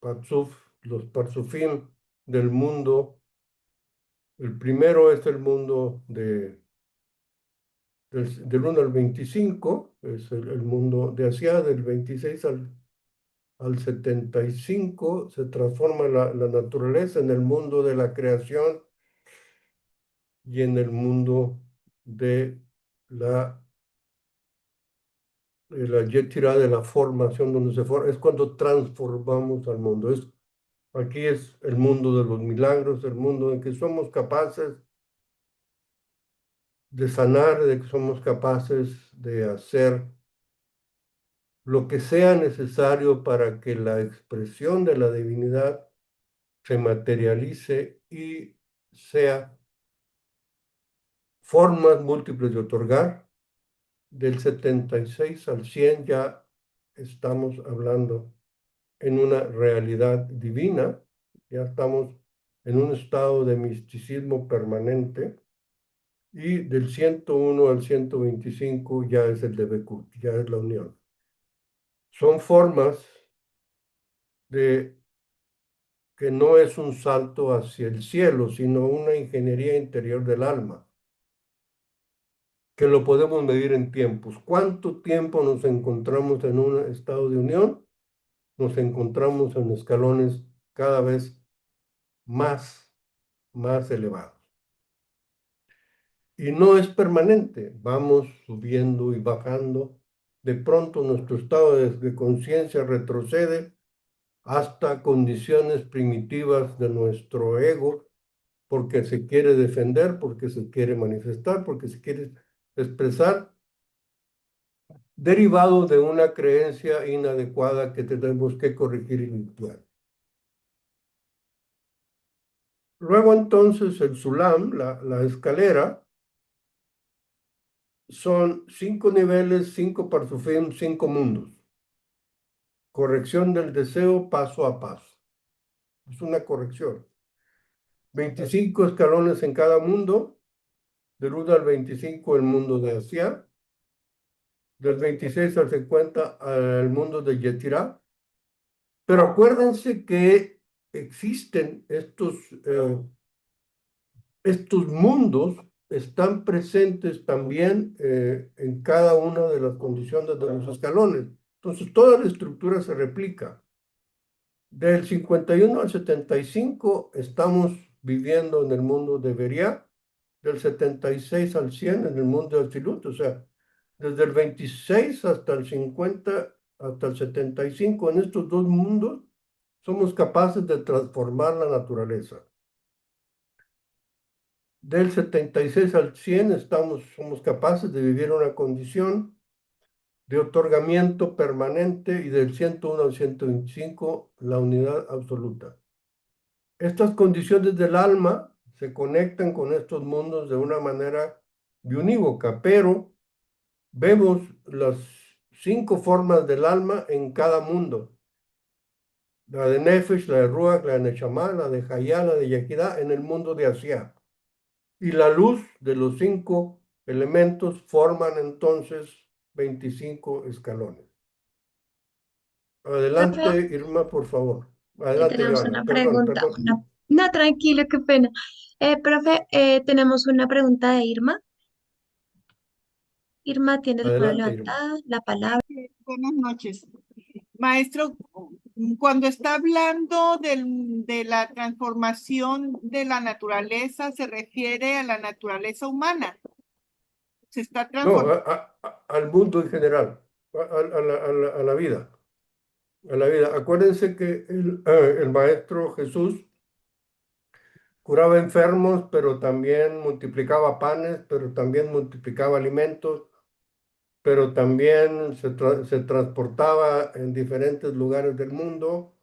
Parzuf, los Parzufim del mundo, el primero es el mundo del 1 al 25, es el mundo de Asia, del 26 al 75 se transforma la naturaleza en el mundo de la creación y en el mundo de la yetirá, de la formación, donde se forma, es cuando transformamos al mundo. Aquí es el mundo de los milagros, el mundo en que somos capaces de sanar, de que somos capaces de hacer lo que sea necesario para que la expresión de la divinidad se materialice y sea formas múltiples de otorgar. Del 76 al 100 ya estamos hablando en una realidad divina, ya estamos en un estado de misticismo permanente, y del 101 al 125 ya es el de Bekut, ya es la unión. Son formas de que no es un salto hacia el cielo, sino una ingeniería interior del alma, que lo podemos medir en tiempos. ¿Cuánto tiempo nos encontramos en un estado de unión? Nos encontramos en escalones cada vez más elevados. Y no es permanente, vamos subiendo y bajando. De pronto nuestro estado de conciencia retrocede hasta condiciones primitivas de nuestro ego, porque se quiere defender, porque se quiere manifestar, porque se quiere expresar, derivado de una creencia inadecuada que tenemos que corregir y limpiar. Luego entonces el Sulam, la escalera, son 5 niveles, 5 parsufim, 5 mundos. Corrección del deseo paso a paso. Es una corrección. 25 escalones en cada mundo. Del 1 al 25 el mundo de Asia. Del 26 al 50 al mundo de Yetirá. Pero acuérdense que existen estos mundos, están presentes también en cada una de las condiciones de los escalones. Entonces, toda la estructura se replica. Del 51 al 75 estamos viviendo en el mundo de Beria, del 76 al 100 en el mundo de Atzilut, o sea, desde el 26 hasta el 50, hasta el 75, en estos dos mundos, somos capaces de transformar la naturaleza. Del 76 al 100 somos capaces de vivir una condición de otorgamiento permanente, y del 101 al 125 la unidad absoluta. Estas condiciones del alma se conectan con estos mundos de una manera biunívoca, pero vemos las 5 formas del alma en cada mundo. La de Nefesh, la de Ruach, la de Neshama, la de Hayá, la de Yehidah, en el mundo de Asia. Y la luz de los 5 elementos forman entonces 25 escalones. Adelante, Profe, Irma, por favor. y Adelante, tenemos Joana. una Perdón, pregunta. perdón. No, tranquilo, qué pena. Profe, tenemos una pregunta de Irma. Irma, ¿tienes la mano Adelante, Irma. levantada? La palabra. Buenas noches. Maestro, cuando está hablando de la transformación de la naturaleza, se refiere a la naturaleza humana. Se está No, transformando. al mundo en general, a la vida. a la vida. Acuérdense que el Maestro Jesús curaba enfermos, pero también multiplicaba panes, pero también multiplicaba alimentos, pero también se transportaba en diferentes lugares del mundo.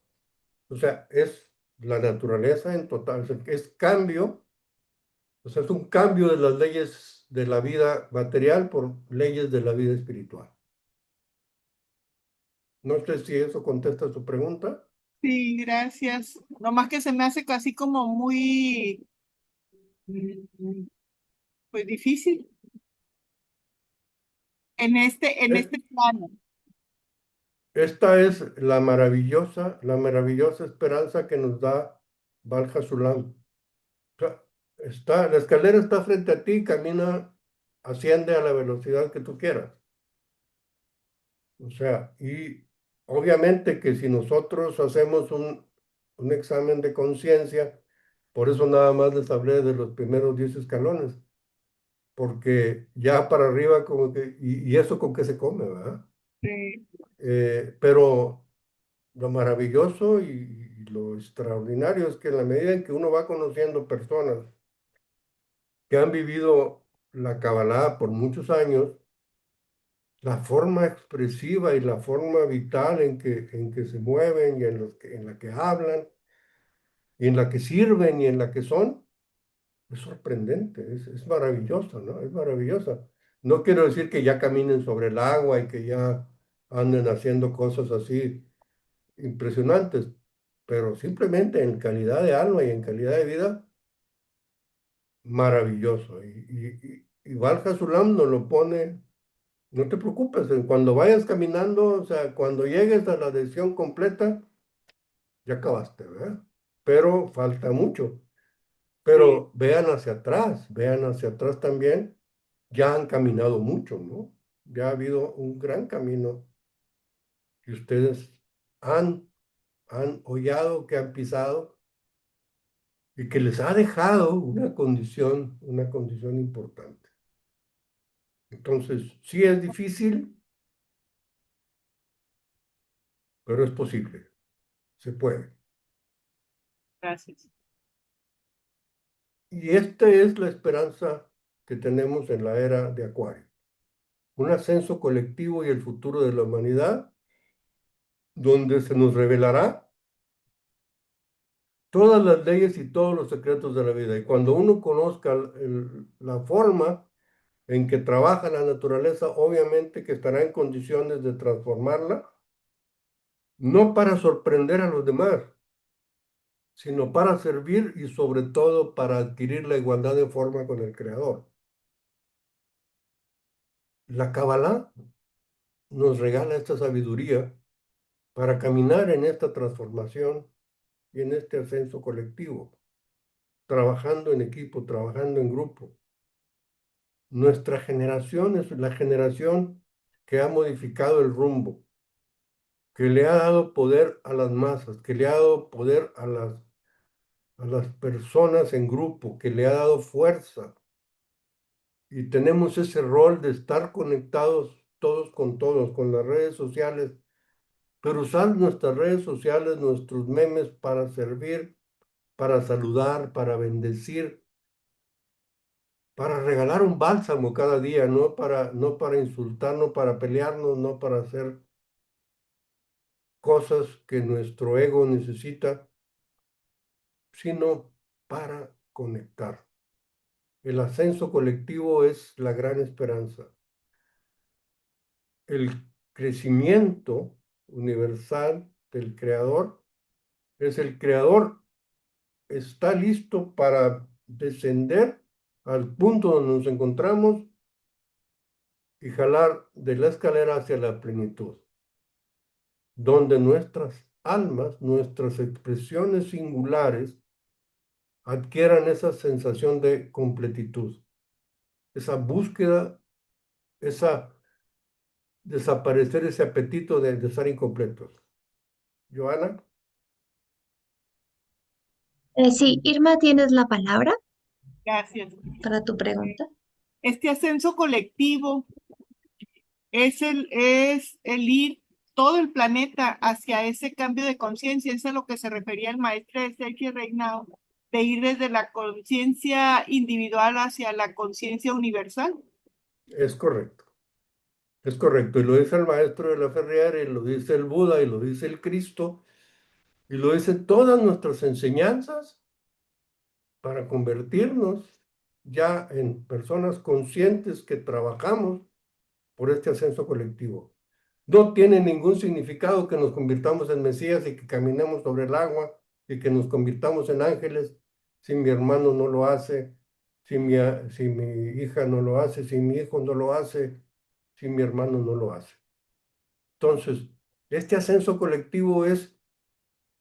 O sea, es la naturaleza en total, o sea, es cambio, o sea, es un cambio de las leyes de la vida material por leyes de la vida espiritual. No sé si eso contesta su pregunta. Sí, gracias. Nomás que se me hace casi como muy, pues difícil en Eh, este plano. Esta es la maravillosa esperanza que nos da Valja Sulam. O sea, la escalera está frente a ti, camina, asciende a la velocidad que tú quieras. O sea, y obviamente que si nosotros hacemos un examen de conciencia, por eso nada más les hablé de los primeros 10 escalones, porque ya para arriba como que, y eso con qué se come, ¿verdad? Sí, Pero lo maravilloso y lo extraordinario es que en la medida en que uno va conociendo personas que han vivido la Kabbalah por muchos años, la forma expresiva y la forma vital en que se mueven y en la que hablan y en la que sirven y en la que son, es sorprendente, es maravilloso, ¿no? Es maravillosa. No quiero decir que ya caminen sobre el agua y que ya anden haciendo cosas así impresionantes, pero simplemente en calidad de alma y en calidad de vida, maravilloso. Y Valja Sulam nos lo pone. No te preocupes, cuando vayas caminando, o sea, cuando llegues a la decisión completa, ya acabaste, ¿verdad? Pero falta mucho. sí, Pero vean hacia atrás también, ya han caminado mucho, ¿no? Ya ha habido un gran camino que ustedes han, han hollado, que han pisado y que les ha dejado una condición importante. Entonces, sí es difícil, pero es posible, se puede. gracias. Y esta es la esperanza que tenemos en la era de Acuario. Un ascenso colectivo y el futuro de la humanidad, donde se nos revelará todas las leyes y todos los secretos de la vida. Y cuando uno conozca la forma en que trabaja la naturaleza, obviamente que estará en condiciones de transformarla, no para sorprender a los demás, sino para servir y sobre todo para adquirir la igualdad de forma con el Creador. La Kabbalah nos regala esta sabiduría para caminar en esta transformación y en este ascenso colectivo, trabajando en equipo, trabajando en grupo. Nuestra generación es la generación que ha modificado el rumbo, que le ha dado poder a las masas, que le ha dado poder a las personas en grupo, que le ha dado fuerza. Y tenemos ese rol de estar conectados todos con las redes sociales, pero usar nuestras redes sociales, nuestros memes para servir, para saludar, para bendecir, para regalar un bálsamo cada día, no para insultar, no para pelearnos, no para hacer cosas que nuestro ego necesita, sino para conectar. El ascenso colectivo es la gran esperanza. El crecimiento universal del creador es el creador está listo para descender al punto donde nos encontramos y jalar de la escalera hacia la plenitud, donde nuestras almas, nuestras expresiones singulares adquieran esa sensación de completitud, esa búsqueda, esa desaparecer ese apetito de estar incompletos. Joana, Sí, Irma, tienes la palabra Gracias. para tu pregunta. Este ascenso colectivo es el ir todo el planeta hacia ese cambio de conciencia. Eso es a lo que se refería el maestro Sergio Reinao, de ir desde la conciencia individual hacia la conciencia universal. Es correcto. Es correcto. Y lo dice el maestro de la Ferriera, y lo dice el Buda, y lo dice el Cristo, y lo dicen todas nuestras enseñanzas para convertirnos ya en personas conscientes que trabajamos por este ascenso colectivo. No tiene ningún significado que nos convirtamos en Mesías y que caminemos sobre el agua y que nos convirtamos en ángeles si mi hermano no lo hace, si mi hija no lo hace, si mi hijo no lo hace, si mi hermano no lo hace. Entonces, este ascenso colectivo es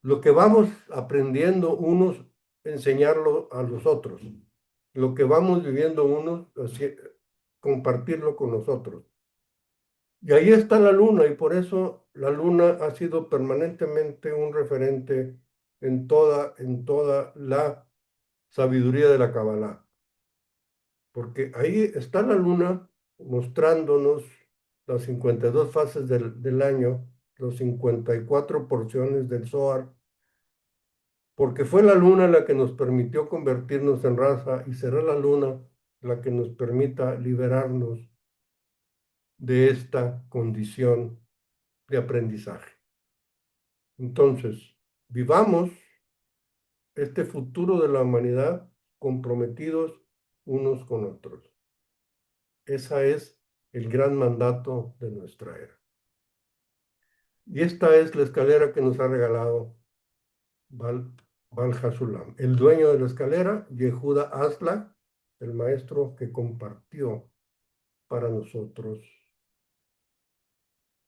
lo que vamos aprendiendo unos, enseñarlo a los otros. Lo que vamos viviendo unos, compartirlo con nosotros. Y ahí está la luna, y por eso la luna ha sido permanentemente un referente en toda la sabiduría de la Kabbalah. Porque ahí está la luna mostrándonos las 52 fases del año, las 54 porciones del Zohar, porque fue la luna la que nos permitió convertirnos en raza y será la luna la que nos permita liberarnos de esta condición de aprendizaje. Entonces, vivamos este futuro de la humanidad comprometidos unos con otros. Ese es el gran mandato de nuestra era. Y esta es la escalera que nos ha regalado Val Hasulam. El dueño de la escalera, Yehuda Asla, el maestro que compartió para nosotros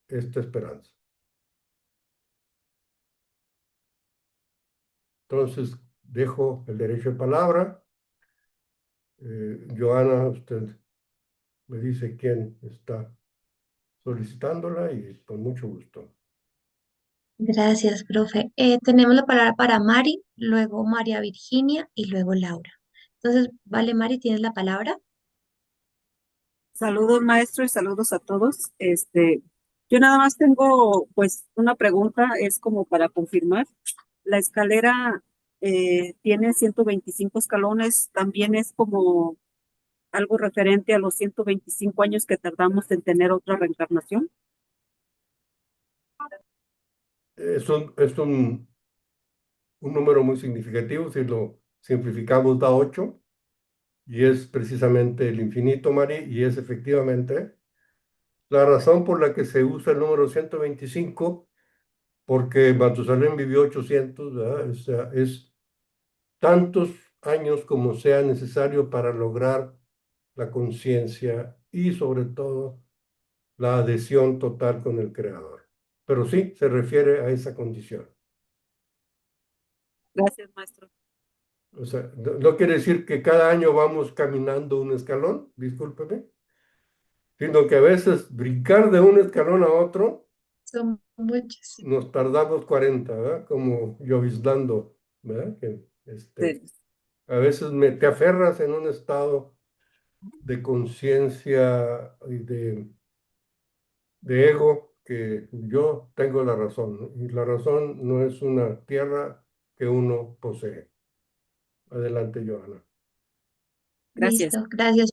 esta esperanza. Entonces, dejo el derecho de palabra. Joana, usted me dice quién está solicitándola y con mucho gusto. Gracias, profe. Tenemos la palabra para Mari, luego María Virginia y luego Laura. Entonces, vale, Mari, tienes la palabra. Saludos, maestro, y saludos a todos. Yo nada más tengo, pues, una pregunta, es como para confirmar. La escalera tiene 125 escalones, también es como algo referente a los 125 años que tardamos en tener otra reencarnación. Es un número muy significativo, si lo simplificamos da 8, y es precisamente el infinito, Mari, y es efectivamente la razón por la que se usa el número 125, porque Matusalén vivió 800, ¿verdad? O sea, es tantos años como sea necesario para lograr la conciencia y sobre todo la adhesión total con el Creador. Pero sí, se refiere a esa condición. Gracias, maestro. O sea, no quiere decir que cada año vamos caminando un escalón, discúlpeme, sino que a veces brincar de un escalón a otro Son muchos. nos tardamos 40, ¿verdad? Como Llovislando, ¿verdad? Sí. A veces te aferras en un estado de conciencia y de ego que yo tengo la razón, ¿no? Y la razón no es una tierra que uno posee. Adelante, Johanna. Gracias. Listo, gracias.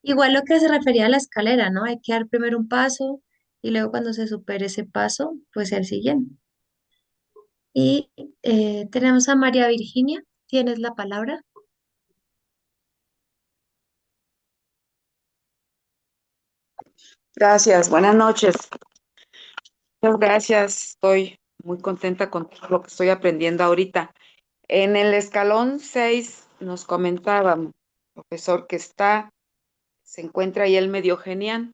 Igual lo que se refería a la escalera, ¿no? Hay que dar primero un paso y luego cuando se supere ese paso, pues el siguiente. Y tenemos a María Virginia. ¿Tienes la palabra? Gracias, buenas noches. Muchas gracias. Estoy muy contenta con todo lo que estoy aprendiendo ahorita. En el escalón 6 nos comentaba, profesor, que se encuentra ahí el medio genián.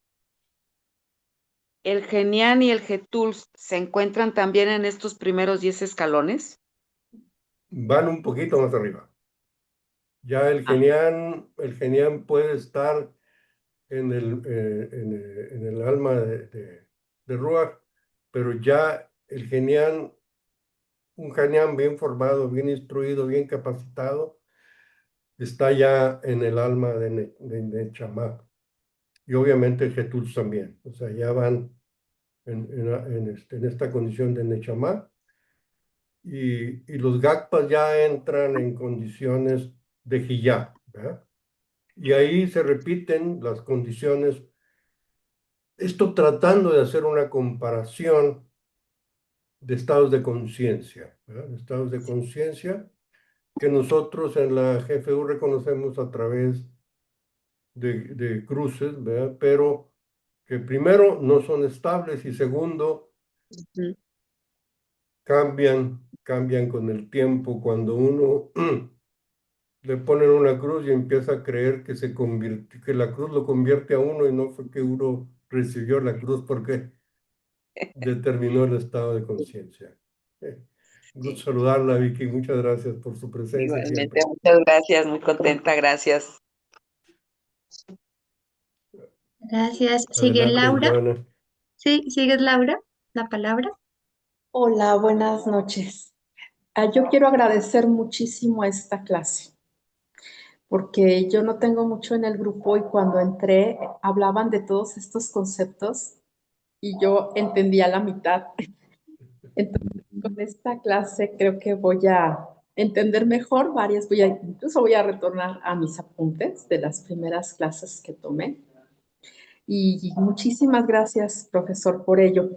¿El genián y el getul se encuentran también en estos primeros 10 escalones? Van un poquito más arriba. Ya Ah, el genián puede estar en el alma de Ruach, pero ya un genián bien formado, bien instruido, bien capacitado, está ya en el alma de Nechama. Y obviamente el Getul también. O sea, ya van en esta condición de Nechamá, y los Gakpas ya entran en condiciones de Hiyá, ¿verdad? Y ahí se repiten las condiciones, esto tratando de hacer una comparación de estados de conciencia, ¿verdad? De estados de conciencia que nosotros en la GFU reconocemos a través de cruces, ¿verdad? Pero que primero no son estables y segundo Ujú. cambian con el tiempo cuando uno le ponen una cruz y empieza a creer que que la cruz lo convierte a uno y no fue que uno recibió la cruz porque determinó el estado de conciencia. Eh, Un gusto saludarla, Vicky. Muchas gracias por su presencia Igualmente, siempre. muchas gracias, muy contenta, gracias. Gracias. ¿Sigue Adelante, Laura? Joana. Sí, ¿sigues Laura? La palabra. Hola, buenas noches. Yo quiero agradecer muchísimo esta clase, porque yo no tengo mucho en el grupo y cuando entré hablaban de todos estos conceptos y yo entendía la mitad. Entonces, con esta clase creo que voy a entender mejor varias, incluso voy a retornar a mis apuntes de las primeras clases que tomé. Y muchísimas gracias, profesor, por ello.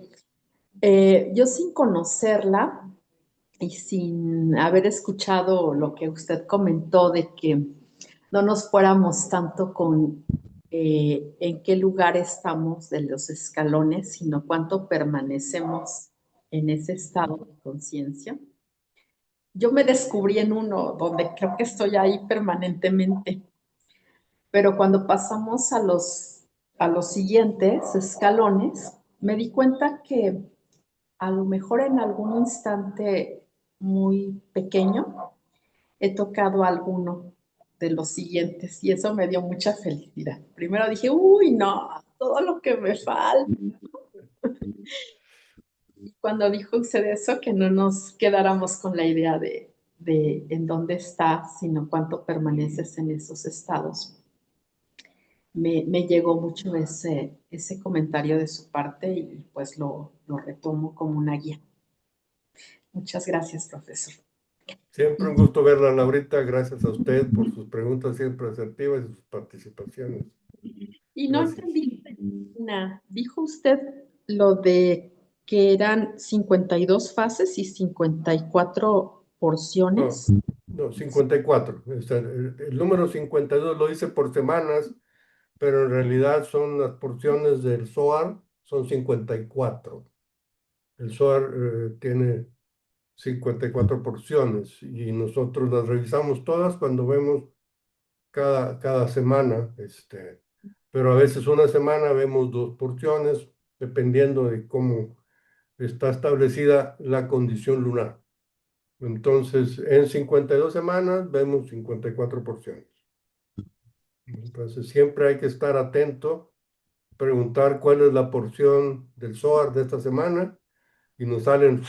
Yo sin conocerla, y sin haber escuchado lo que usted comentó de que no nos fuéramos tanto con en qué lugar estamos de los escalones, sino cuánto permanecemos en ese estado de conciencia. Yo me descubrí en uno donde creo que estoy ahí permanentemente, pero cuando pasamos a los siguientes escalones, me di cuenta que a lo mejor en algún instante muy pequeño he tocado alguno de los siguientes y eso me dio mucha felicidad. Primero dije, uy, no, todo lo que me falta. Y cuando dijo usted eso, que no nos quedáramos con la idea de en dónde estás, sino cuánto permaneces en esos estados. Me llegó mucho ese comentario de su parte y pues lo retomo como una guía. Muchas gracias, profesor. Siempre un gusto verla, Laurita. Gracias a usted por sus preguntas siempre asertivas y sus participaciones. Y no Gracias. entendí una. Dijo usted lo de que eran 52 fases y 54 porciones. No, no, 54. O sea, el número 52 lo hice por semanas, pero en realidad son las porciones del Zohar, son 54. El Zohar tiene 54 porciones y nosotros las revisamos todas cuando vemos cada semana, pero a veces una semana vemos dos porciones, dependiendo de cómo está establecida la condición lunar. Entonces, en 52 semanas vemos 54 porciones. Entonces, siempre hay que estar atento, preguntar cuál es la porción del Zohar de esta semana y nos salen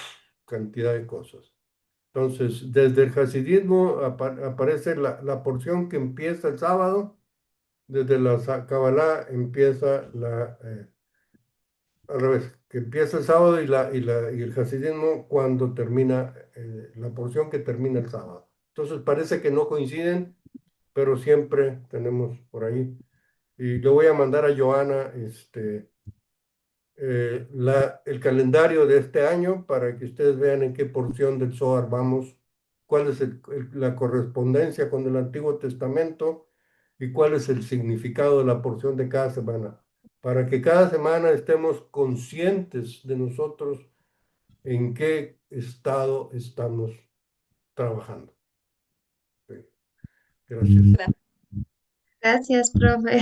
cantidad de cosas. Entonces, desde el Hasidismo aparece la porción que empieza el sábado, desde la Kabbalah empieza al revés, que empieza el sábado y el Hasidismo cuando termina la porción que termina el sábado. Entonces parece que no coinciden, pero siempre tenemos por ahí. Y le voy a mandar a Joana el calendario de este año para que ustedes vean en qué porción del Zohar vamos, cuál es la correspondencia con el Antiguo Testamento y cuál es el significado de la porción de cada semana, para que cada semana estemos conscientes de nosotros en qué estado estamos trabajando. Sí, gracias. Gracias, profe.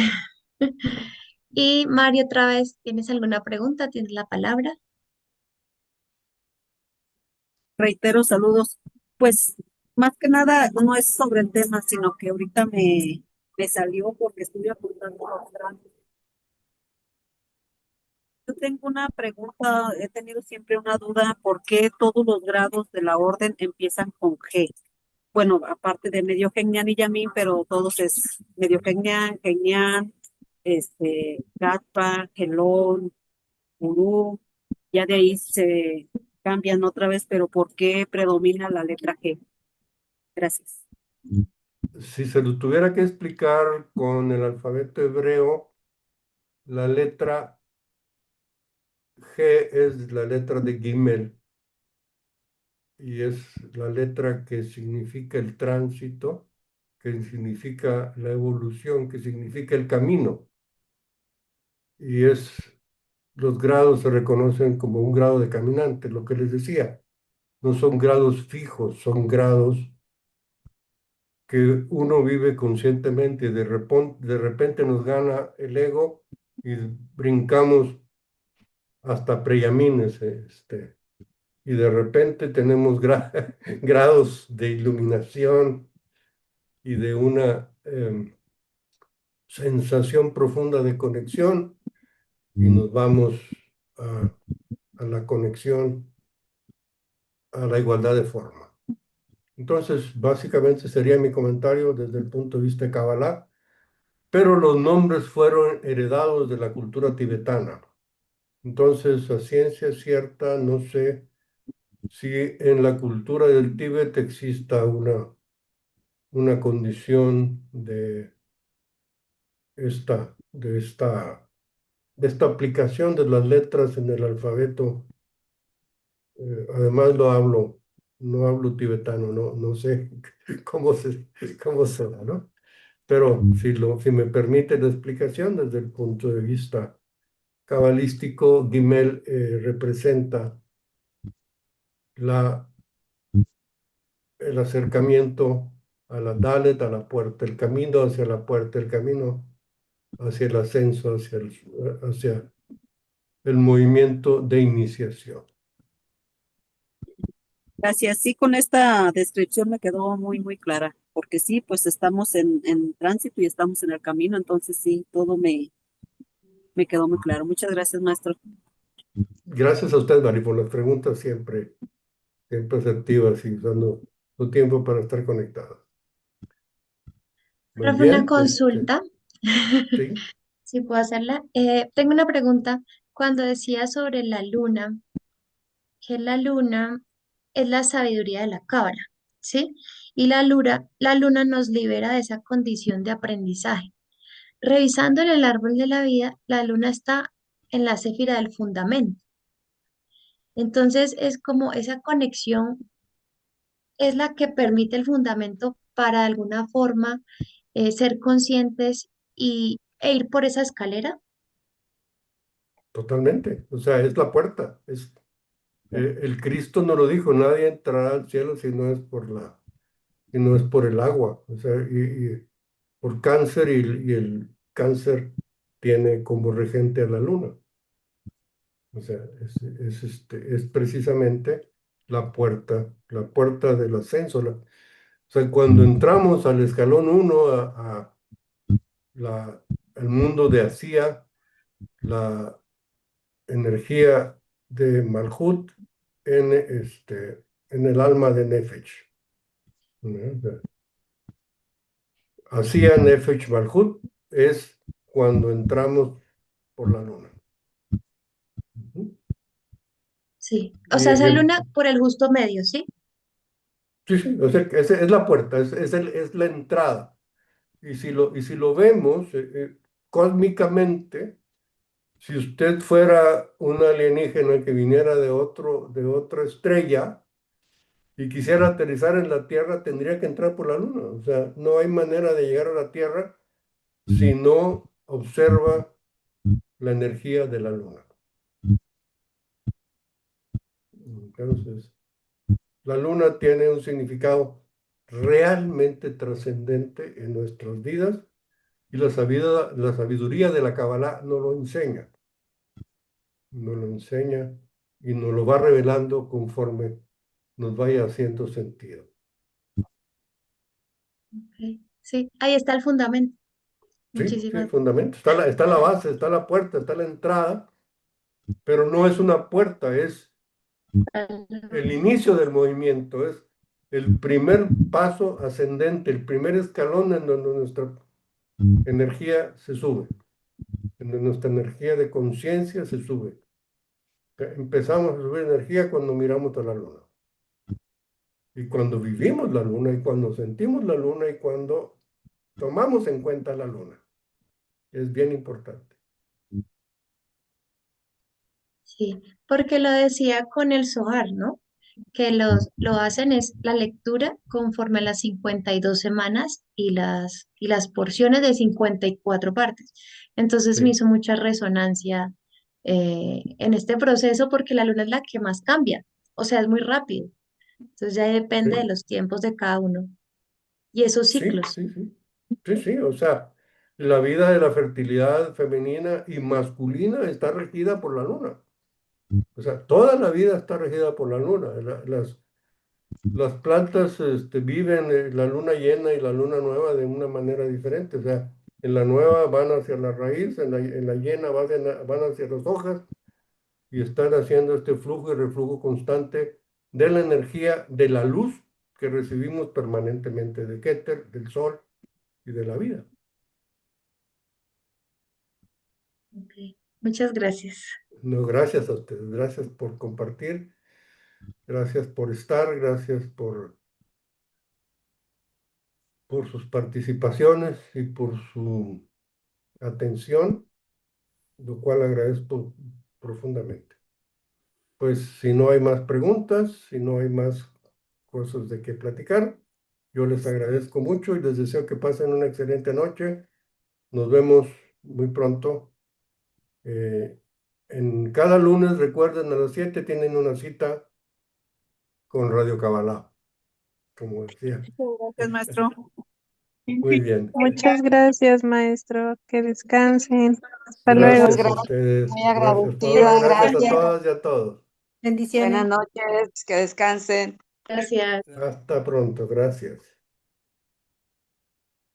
Y Mario, otra vez, ¿tienes alguna pregunta? ¿Tienes la palabra? Reitero saludos. Pues más que nada no es sobre el tema, sino que ahorita me salió porque estuve apuntando los grados. Yo tengo una pregunta, he tenido siempre una duda, ¿por qué todos los grados de la orden empiezan con G? Bueno, aparte de medio genial y Yamin, pero todos es medio genial, Gatpa, Gelón, Gurú. Ya de ahí se cambian otra vez, pero ¿por qué predomina la letra G? Gracias. Si se lo tuviera que explicar con el alfabeto hebreo, la letra G es la letra de Gimel y es la letra que significa el tránsito, que significa la evolución, que significa el camino. Y los grados se reconocen como un grado de caminante, lo que les decía. No son grados fijos, son grados que uno vive conscientemente y de repente nos gana el ego y brincamos hasta preyamines, y de repente tenemos grados de iluminación y de una sensación profunda de conexión y nos vamos a, a la conexión, a la igualdad de forma. Entonces, básicamente sería mi comentario desde el punto de vista de Kabbalah, pero los nombres fueron heredados de la cultura tibetana. Entonces, a ciencia cierta, no sé si en la cultura del Tíbet exista una condición esta, de esta, de esta aplicación de las letras en el alfabeto. Además no hablo tibetano, no sé cómo se da, ¿no? Pero si me permite la explicación desde el punto de vista cabalístico, Gimel representa la, el acercamiento a la Dalet, a la puerta, el camino hacia la puerta, el camino hacia el ascenso, hacia el movimiento de iniciación. Gracias. Sí, con esta descripción me quedó muy, muy clara, porque sí, pues estamos en tránsito y estamos en el camino, entonces sí, todo me quedó muy claro. Muchas gracias, maestro. Gracias a usted, Mari, por las preguntas siempre asertivas y usando tu tiempo para estar conectado. Muy Profe, una bien, consulta, sí, si puedo hacerla. Tengo una pregunta. Cuando decía sobre la luna, que la luna es la sabiduría de la cábala, ¿sí? Y la luna nos libera de esa condición de aprendizaje. Revisando en el árbol de la vida, la luna está en la céfira del fundamento. Entonces es como esa conexión es la que permite el fundamento para de alguna forma ser conscientes e ir por esa escalera. totalmente. O sea, es la puerta. El Cristo no lo dijo, nadie entrará al cielo si no es si no es por el agua. O sea, y por cáncer y el cáncer tiene como regente a la luna. O sea, es precisamente la puerta del ascenso. O sea, cuando entramos al escalón 1 a la, el mundo de Asía, la energía de Malhut en el alma de Nefesh, ¿no? O sea, Asía, Nefesh, Malhut es cuando entramos por la luna. Ujú. Sí, o Y, sea, esa y luna por el justo medio, ¿sí? sí, sí, o sea, es la puerta, es la entrada. Y si lo vemos cósmicamente, si usted fuera un alienígena que viniera de otra estrella y quisiera aterrizar en la Tierra, tendría que entrar por la Luna. O sea, no hay manera de llegar a la Tierra si no observa la energía de la Luna. Entonces, la Luna tiene un significado realmente trascendente en nuestras vidas y la sabiduría de la Kabbalah nos lo enseña. Nos lo enseña y nos lo va revelando conforme nos vaya haciendo sentido. Ok. Sí, ahí está el fundamento. Sí, sí, Muchísimas fundamento. Está la base, está la puerta, está la entrada, pero no es una puerta, es el gracias. inicio del movimiento, es el primer paso ascendente, el primer escalón en donde nuestra energía se sube, en donde nuestra energía de conciencia se sube. Empezamos a subir energía cuando miramos a la luna. Y cuando vivimos la luna, y cuando sentimos la luna, y cuando tomamos en cuenta la luna. Es bien importante. Sí, porque lo decía con el Zohar, ¿no? Que lo hacen es la lectura conforme a las 52 semanas y las porciones de 54 partes. Entonces me Sí, hizo mucha resonancia en este proceso porque la luna es la que más cambia, o sea, es muy rápido. Entonces ya depende de sí, los tiempos de cada uno y esos sí, ciclos. sí, sí. Sí, sí, o sea, la vida de la fertilidad femenina y masculina está regida por la luna. O sea, toda la vida está regida por la luna. Las plantas viven la luna llena y la luna nueva de una manera diferente. O sea, en la nueva van hacia la raíz, en la llena van hacia las hojas y están haciendo este flujo y reflujo constante de la energía, de la luz que recibimos permanentemente de Keter, del sol y de la vida. Ok, muchas gracias. No, gracias a ustedes, gracias por compartir, gracias por estar, gracias por sus participaciones y por su atención, lo cual agradezco profundamente. Pues si no hay más preguntas, si no hay más cosas de qué platicar, yo les agradezco mucho y les deseo que pasen una excelente noche. Nos vemos muy pronto. En cada lunes, recuerden, a las 7 tienen una cita con Radio Kabbalah, como decía. Gracias, maestro. Muy bien. Muchas gracias, maestro. Que descansen. Hasta luego. Muchas Gracias a gracias, ustedes. muy Gracias, agradecida, gracias a gracias. todas y a todos. Bendiciones. Buenas noches, que descansen. Gracias. Hasta pronto. Gracias.